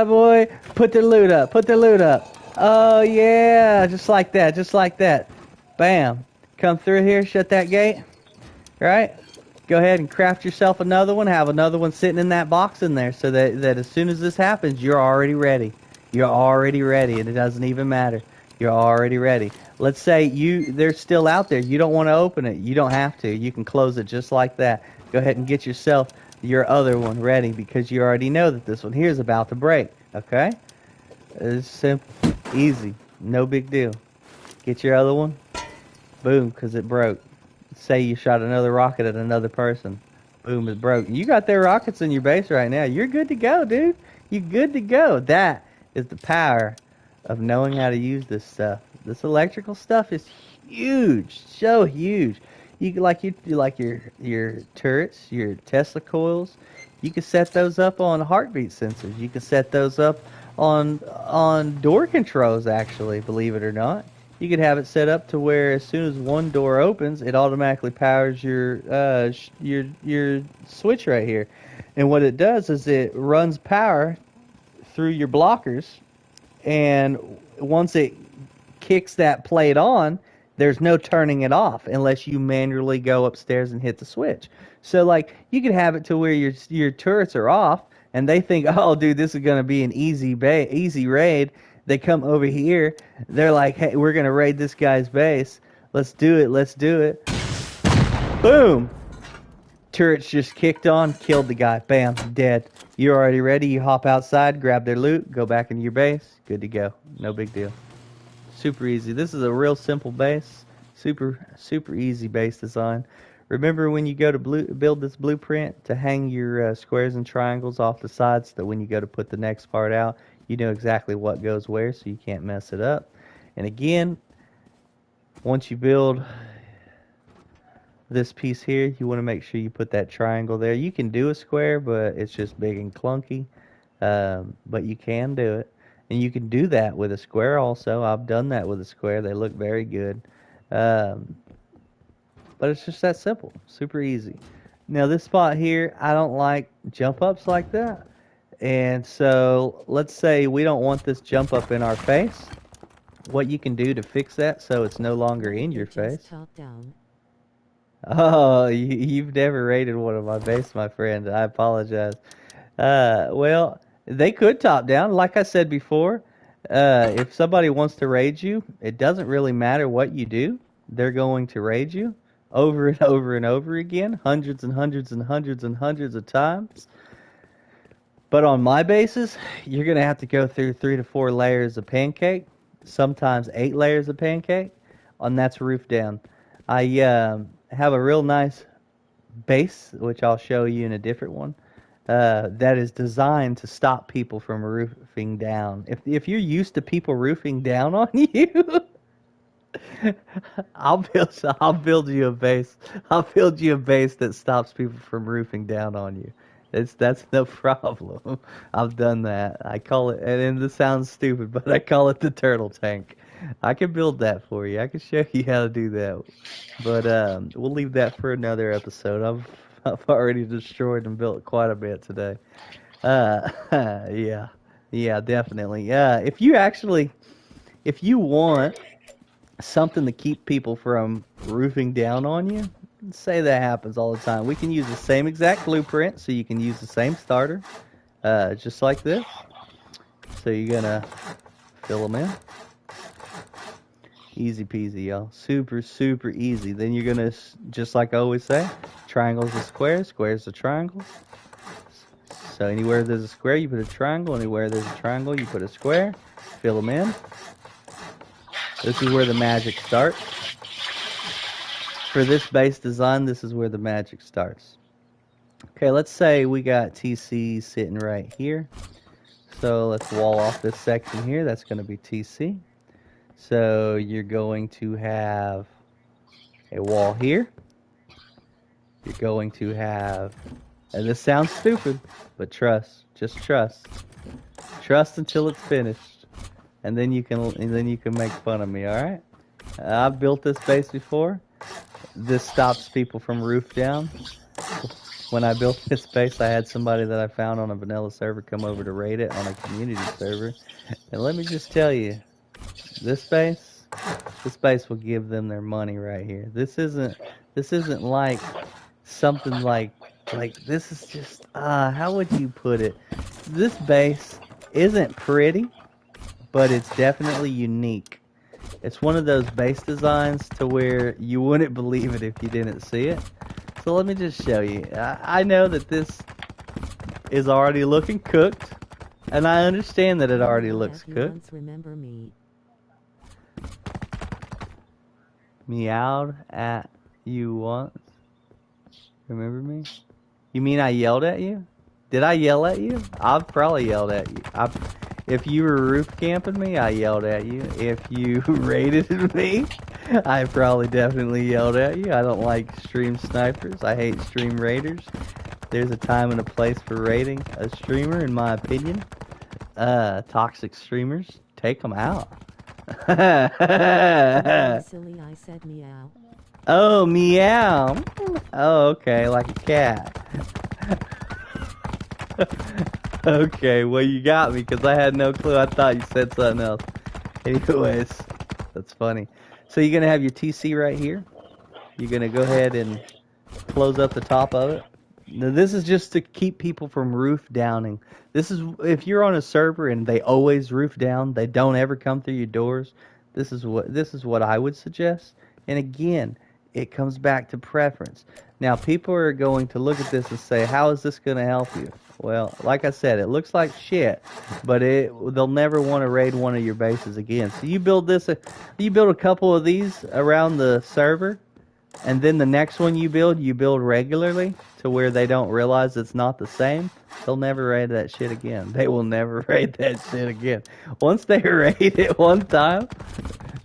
boy. Put their loot up. Put their loot up. Oh, yeah. Just like that. Just like that. Bam. Come through here. Shut that gate. Right? Go ahead and craft yourself another one. Have another one sitting in that box in there so that as soon as this happens, you're already ready. You're already ready, and it doesn't even matter. You're already ready. Let's say they're still out there. You don't want to open it. You don't have to. You can close it just like that. Go ahead and get yourself your other one ready because you already know that this one here is about to break. Okay? It's simple. Easy. No big deal. Get your other one. Boom, because it broke. Say you shot another rocket at another person. Boom, it broke. You got their rockets in your base right now. You're good to go, dude. You're good to go. That is the power of knowing how to use this stuff. This electrical stuff is huge. So huge. You like your turrets, your Tesla coils. You can set those up on heartbeat sensors. You can set those up on door controls, actually, believe it or not. You could have it set up to where as soon as one door opens, it automatically powers your switch right here. And what it does is it runs power through your blockers, and once it kicks that plate on, there's no turning it off unless you manually go upstairs and hit the switch. So like you could have it to where your turrets are off and they think, "Oh, dude, this is going to be an easy raid." They come over here, they're like, "Hey, we're going to raid this guy's base. Let's do it. Let's do it." Boom. Turrets just kicked on, killed the guy. Bam, dead. You're already ready. You hop outside, grab their loot, go back into your base. Good to go. No big deal. Super easy. This is a real simple base. Super easy base design. Remember when you go to build this blueprint to hang your squares and triangles off the sides so that when you go to put the next part out, you know exactly what goes where so you can't mess it up. And again, once you build this piece here, you want to make sure you put that triangle there. You can do a square, but it's just big and clunky. But you can do it. And you can do that with a square also. I've done that with a square. They look very good. But it's just that simple. Super easy. Now this spot here, I don't like jump ups like that. And so let's say we don't want this jump up in our face. What you can do to fix that so it's no longer in your face. Top down. Oh, you've never raided one of my base, my friend. I apologize. Well, they could top down. Like I said before, if somebody wants to raid you, it doesn't really matter what you do. They're going to raid you over and over and over again, hundreds and hundreds and hundreds and hundreds of times. But on my bases, you're going to have to go through 3 to 4 layers of pancake, sometimes 8 layers of pancake, and that's roof down. I have a real nice base, which I'll show you in a different one, that is designed to stop people from roofing down. If you're used to people roofing down on you, I'll build you a base. I'll build you a base that stops people from roofing down on you. That's no problem. I've done that. I call it, and this sounds stupid, but I call it the turtle tank. I can build that for you. I can show you how to do that. But we'll leave that for another episode. I've already destroyed and built quite a bit today. Yeah, definitely. If you want something to keep people from roofing down on you, say that happens all the time. We can use the same exact blueprint, so you can use the same starter, just like this. So you're gonna fill them in. Easy peasy, y'all. Super easy. Then you're gonna, just like I always say, triangles are squares, squares are triangles. So anywhere there's a square, you put a triangle. Anywhere there's a triangle, you put a square. Fill them in. This is where the magic starts. For this base design, this is where the magic starts. Okay, let's say we got TC sitting right here. So let's wall off this section here. That's going to be TC. So you're going to have a wall here. You're going to have, and this sounds stupid, but trust, just trust. Trust until it's finished. And then you can make fun of me, all right? I've built this base before. This stops people from roof down. When I built this base, I had somebody that I found on a vanilla server come over to raid it on a community server. And let me just tell you, this base will give them their money right here. This isn't like something like this is just, how would you put it? This base isn't pretty, but it's definitely unique. It's one of those base designs to where you wouldn't believe it if you didn't see it. So let me just show you. I know that this is already looking cooked, and I understand that it already looks cooked. Remember me. Meowed at you once. Remember me? You mean I yelled at you? Did I yell at you? I've probably yelled at you. If you were roof camping me, I yelled at you. If you raided me, I probably definitely yelled at you. I don't like stream snipers. I hate stream raiders. There's a time and a place for raiding a streamer, in my opinion. Toxic streamers, take them out. Silly, I said meow. Oh, meow. Oh, okay, like a cat. Okay, well, you got me because I had no clue. I thought you said something else. Anyways, that's funny. So you're going to have your TC right here. You're going to go ahead and close up the top of it. Now, this is just to keep people from roof downing. This is if you're on a server and they always roof down, they don't ever come through your doors. This is what I would suggest. And again, it comes back to preference. Now, people are going to look at this and say, "How is this going to help you?" Well, like I said, it looks like shit, but they'll never want to raid one of your bases again. So you build a couple of these around the server, and then the next one you build regularly to where they don't realize it's not the same. They'll never raid that shit again. They will never raid that shit again. Once they raid it one time,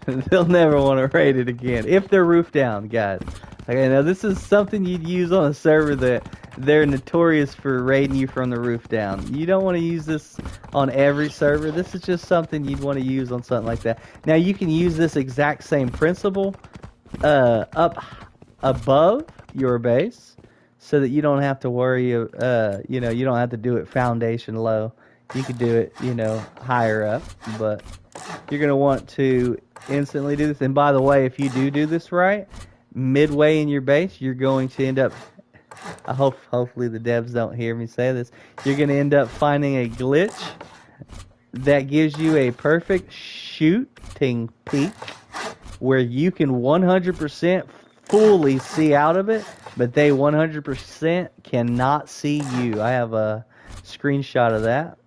they'll never want to raid it again. If they're roof down, guys. Okay, now this is something you'd use on a server that they're notorious for raiding you from the roof down. You don't want to use this on every server. This is just something you'd want to use on something like that. Now you can use this exact same principle up above your base, so that you don't have to worry. You don't have to do it foundation low. You could do it, higher up, but you're gonna want to instantly do this. And by the way, if you do this right, midway in your base, you're going to end up. Hopefully the devs don't hear me say this. You're gonna end up finding a glitch that gives you a perfect shooting peak where you can 100% fully see out of it, but they 100% cannot see you. I have a screenshot of that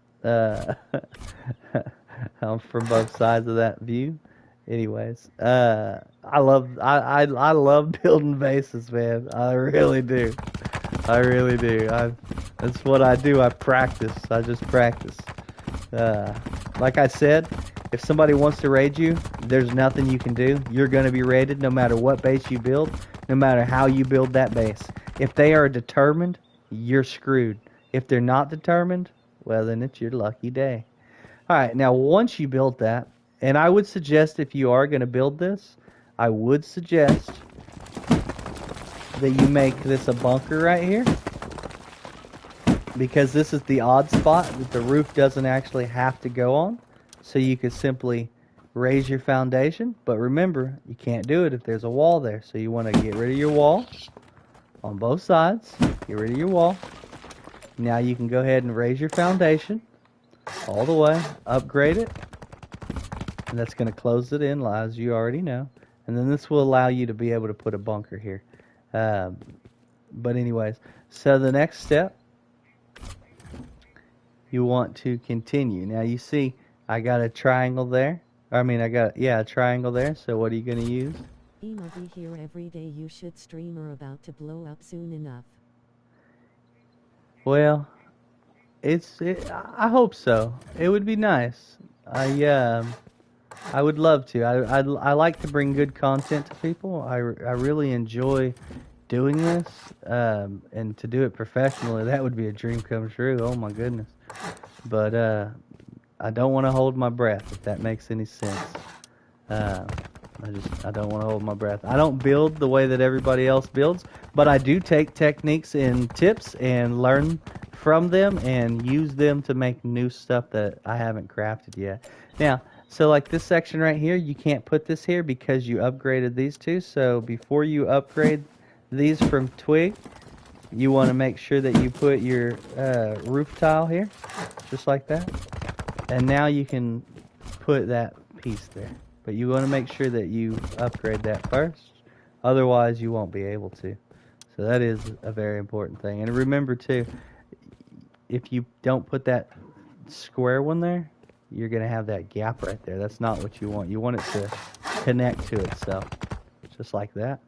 from both sides of that view. Anyways, I love building bases, man. I really do. I really do. That's what I do. I practice. I just practice. Like I said, if somebody wants to raid you, there's nothing you can do. You're going to be raided no matter what base you build, no matter how you build that base. If they are determined, you're screwed. If they're not determined, well, then it's your lucky day. All right, now once you build that, and I would suggest if you are going to build this, I would suggest that you make this a bunker right here, because this is the odd spot that the roof doesn't actually have to go on. So you could simply raise your foundation, but remember, you can't do it if there's a wall there. So you want to get rid of your wall on both sides. Get rid of your wall. Now you can go ahead and raise your foundation all the way, upgrade it, and that's going to close it in, as you already know. And then this will allow you to be able to put a bunker here. But anyways, so the next step, you want to continue. Now you see, I got a triangle there. A triangle there. So what are you going to use? Ema be here every day. You should stream or about to blow up soon enough. Well, I hope so. It would be nice. I would love to. I like to bring good content to people. I really enjoy doing this. And to do it professionally, that would be a dream come true. Oh my goodness. But I don't want to hold my breath, if that makes any sense. I don't want to hold my breath. I don't build the way that everybody else builds, but I do take techniques and tips and learn from them and use them to make new stuff that I haven't crafted yet. Now, so like this section right here, you can't put this here because you upgraded these two. So before you upgrade these from twig, you want to make sure that you put your roof tile here, just like that. And now you can put that piece there. But you want to make sure that you upgrade that first. Otherwise, you won't be able to. So that is a very important thing. And remember, too, if you don't put that square one there, you're going to have that gap right there. That's not what you want. You want it to connect to itself, just like that.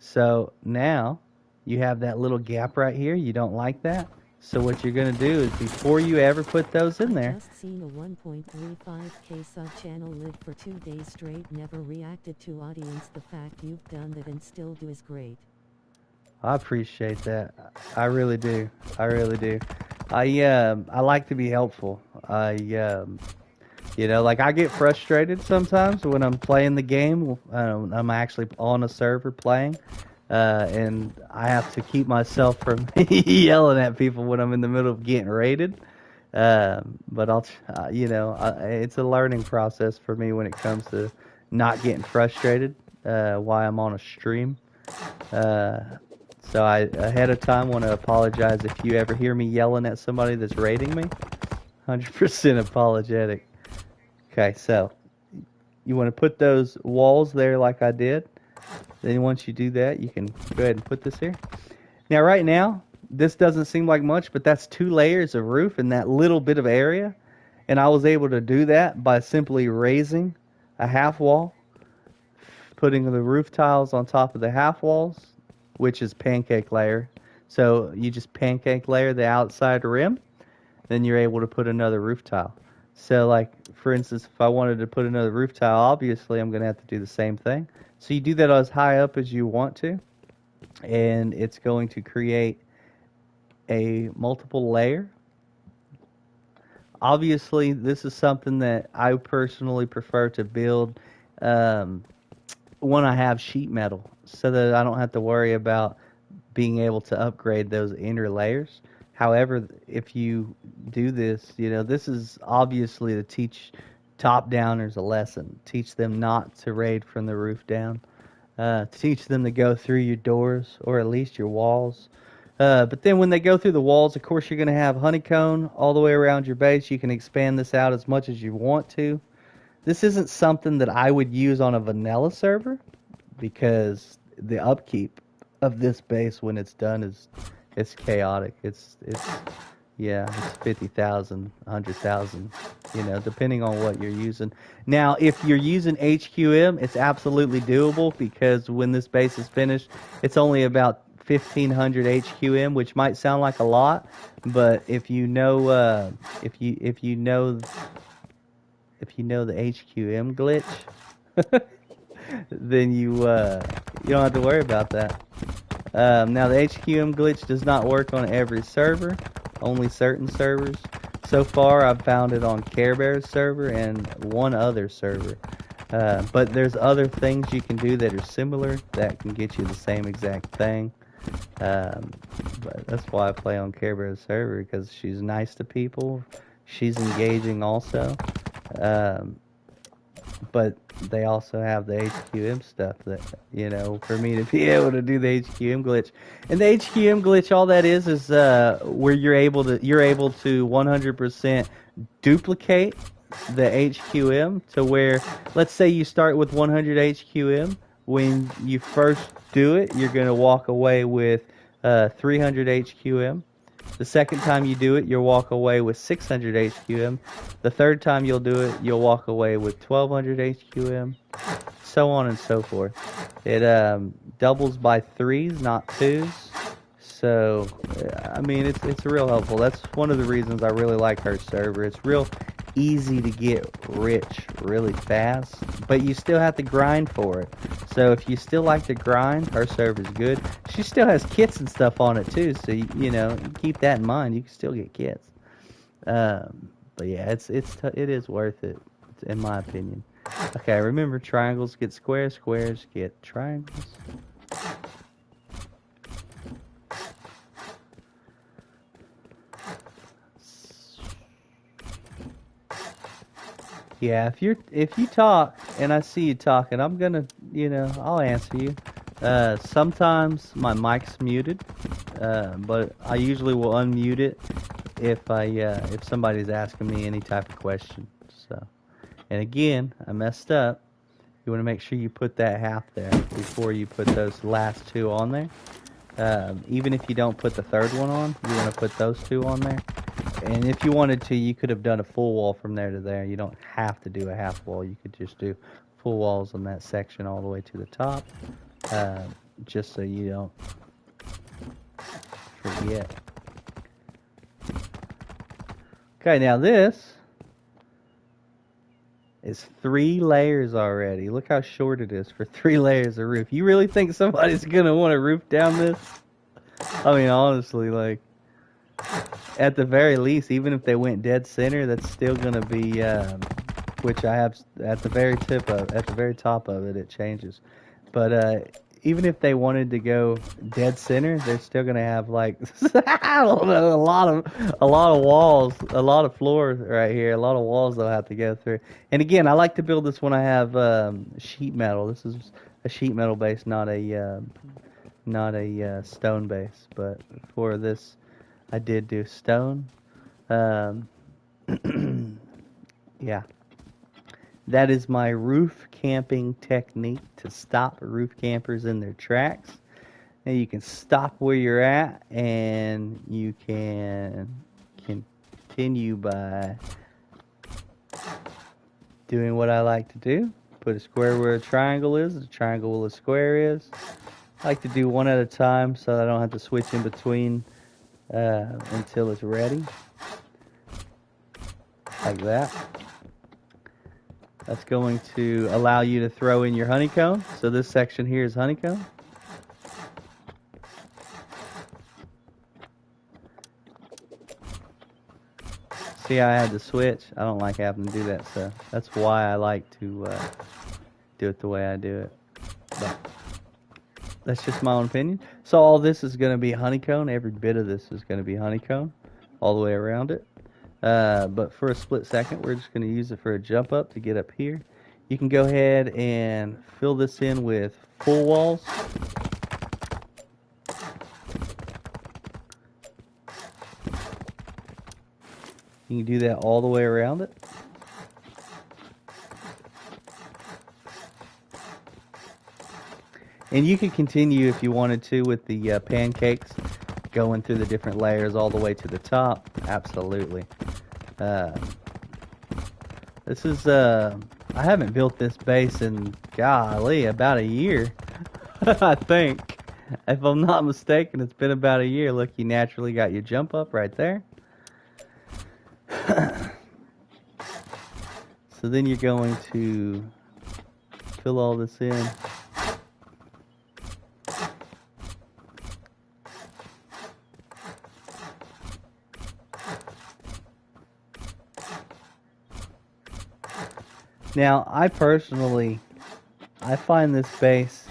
So now you have that little gap right here. You don't like that. So what you're going to do is, before you ever put those in there... I've just seen a 1.35k sub channel live for 2 days straight, never reacted to audience. The fact you've done that and still do is great. I appreciate that. I really do. I really do. I like to be helpful. Like I get frustrated sometimes when I'm playing the game. I'm actually on a server playing. And I have to keep myself from yelling at people when I'm in the middle of getting raided. But it's a learning process for me when it comes to not getting frustrated while I'm on a stream. So I, ahead of time, want to apologize if you ever hear me yelling at somebody that's raiding me. 100% apologetic. Okay, so you want to put those walls there like I did. Then once you do that, you can go ahead and put this here. Now, right now, this doesn't seem like much, but that's 2 layers of roof in that little bit of area. And I was able to do that by simply raising a half wall, putting the roof tiles on top of the half walls, which is pancake layer. So you just pancake layer the outside rim, then you're able to put another roof tile. So like, for instance, if I wanted to put another roof tile, obviously I'm going to have to do the same thing. So you do that as high up as you want to, and it's going to create a multiple layer. Obviously, this is something that I personally prefer to build um, when I have sheet metal, so that I don't have to worry about being able to upgrade those inner layers. However, if you do this, this is obviously to teach top downers a lesson. Teach them not to raid from the roof down. Teach them to go through your doors or at least your walls. But then when they go through the walls, of course, you're going to have honeycomb all the way around your base. You can expand this out as much as you want to. This isn't something that I would use on a vanilla server because the upkeep of this base when it's done is it's chaotic. It's 50,000, 100,000, depending on what you're using. Now, if you're using HQM, it's absolutely doable because when this base is finished, it's only about 1,500 HQM, which might sound like a lot, but if you know the HQM glitch, then you don't have to worry about that. Now the HQM glitch does not work on every server, only certain servers. So far, I've found it on Care Bear's server and one other server. But there's other things you can do that are similar that can get you the same exact thing. But that's why I play on Care Bear's server, because she's nice to people. She's engaging also. But they also have the HQM stuff that, for me to be able to do the HQM glitch. And the HQM glitch, all that is where you're able to 100% duplicate the HQM to where, let's say you start with 100 HQM. When you first do it, you're going to walk away with 300 HQM. The second time you do it, you'll walk away with 600 HQM. The third time you'll do it, you'll walk away with 1,200 HQM. So on and so forth. It doubles by 3s, not 2s. So, I mean, it's real helpful. That's one of the reasons I really like her server. It's real easy to get rich really fast, but you still have to grind for it. So if you still like to grind, her server is good. She still has kits and stuff on it too, so you keep that in mind. You can still get kits. But yeah, it is worth it in my opinion. Okay, remember, triangles get squares, squares get triangles. Yeah, if you talk and I see you talking, I'm gonna, I'll answer you. Sometimes my mic's muted, but I usually will unmute it if somebody's asking me any type of question. So, and again, I messed up. You want to make sure you put that half there before you put those last 2 on there. Even if you don't put the third one on, you want to put those 2 on there. And if you wanted to, you could have done a full wall from there to there. You don't have to do a half wall. You could just do full walls on that section all the way to the top, just so you don't forget. Okay, now this is 3 layers already. Look how short it is for 3 layers of roof. You really think somebody's going to want to roof down this? I mean, honestly, like, at the very least, even if they went dead center, that's still going to be, which I have at the very top of it, it changes. But even if they wanted to go dead center, they're still gonna have like I don't know, a lot of walls, a lot of floors right here, a lot of walls they'll have to go through. And again, I like to build this when I have sheet metal. This is a sheet metal base, not a stone base. But for this, I did do stone. Um, yeah. That is my roof camping technique to stop roof campers in their tracks. And you can stop where you're at and you can continue by doing what I like to do. Put a square where a triangle is, a triangle where a square is. I like to do one at a time so I don't have to switch in between until it's ready. Like that. That's going to allow you to throw in your honeycomb. So this section here is honeycomb. See how I had to switch? I don't like having to do that, so that's why I like to do it the way I do it. But that's just my own opinion. So all this is going to be honeycomb. Every bit of this is going to be honeycomb all the way around it. But for a split second, we're just going to use it for a jump up to get up here. You can go ahead and fill this in with full walls. You can do that all the way around it. And you could continue if you wanted to with the pancakes, going through the different layers all the way to the top. Absolutely. This is, I haven't built this base in, golly, about a year. I think. If I'm not mistaken, it's been about a year. Look, you naturally got your jump up right there. So then you're going to fill all this in. Now, I find this base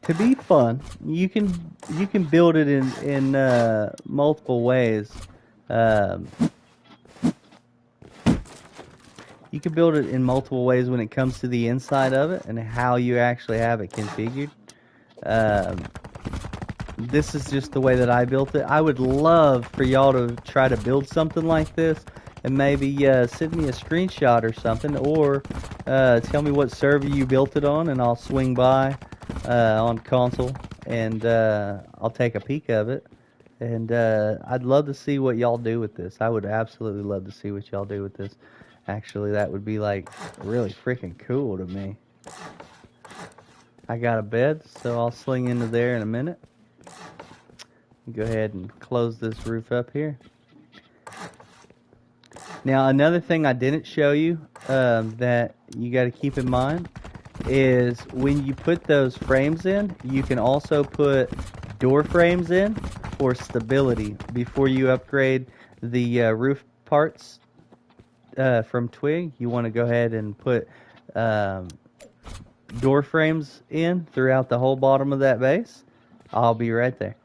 to be fun. You can build it in multiple ways. You can build it in multiple ways when it comes to the inside of it and how you actually have it configured. This is just the way that I built it. I would love for y'all to try to build something like this and maybe send me a screenshot or something, or tell me what server you built it on, and I'll swing by on console and I'll take a peek of it. And I'd love to see what y'all do with this. I would absolutely love to see what y'all do with this. Actually, that would be like really freaking cool to me. I got a bed, so I'll sling into there in a minute. Go ahead and close this roof up here. Now, another thing I didn't show you that you got to keep in mind is when you put those frames in, you can also put door frames in for stability before you upgrade the roof parts from Twig. You want to go ahead and put door frames in throughout the whole bottom of that base. I'll be right there.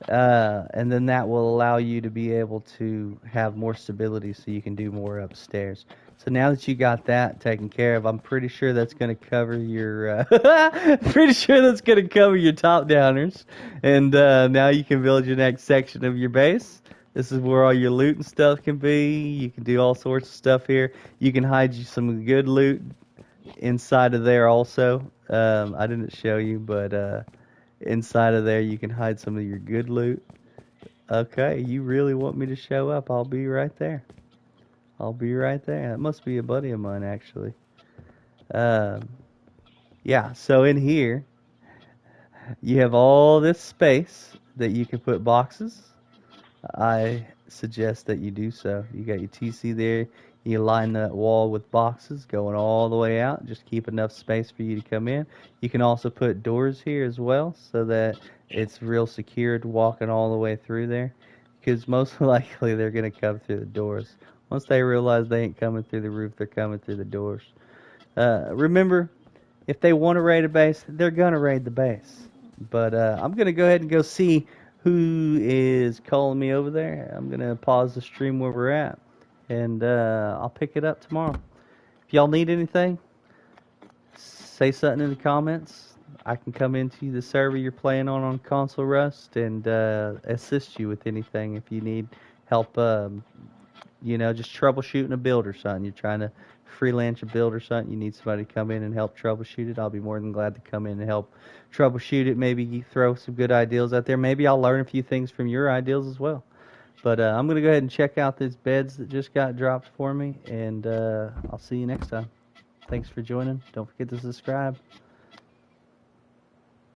And then that will allow you to be able to have more stability so you can do more upstairs. So now that you got that taken care of, I'm pretty sure that's going to cover your pretty sure that's going to cover your top downers. And now you can build your next section of your base. This is where all your loot and stuff can be. You can do all sorts of stuff here. You can hide you some good loot inside of there also. I didn't show you, but inside of there you can hide some of your good loot. Okay, you really want me to show up? I'll be right there. I'll be right there. That must be a buddy of mine, actually. Yeah, so in here you have all this space that you can put boxes. I suggest that you do so. You got your TC there. You line that wall with boxes going all the way out. Just keep enough space for you to come in. You can also put doors here as well so that it's real secured walking all the way through there. Because most likely they're going to come through the doors. Once they realize they ain't coming through the roof, they're coming through the doors. Remember, if they want to raid a base, they're gonna raid the base. But I'm gonna go ahead and go see who is calling me over there. I'm gonna pause the stream where we're at, and I'll pick it up tomorrow. If y'all need anything, say something in the comments. I can come into the server you're playing on Console Rust and assist you with anything if you need help. Just troubleshooting a build or something. You're trying to freelance a build or something. You need somebody to come in and help troubleshoot it. I'll be more than glad to come in and help troubleshoot it. Maybe throw some good ideas out there. Maybe I'll learn a few things from your ideas as well. But I'm going to go ahead and check out these beds that just got dropped for me, and I'll see you next time. Thanks for joining. Don't forget to subscribe.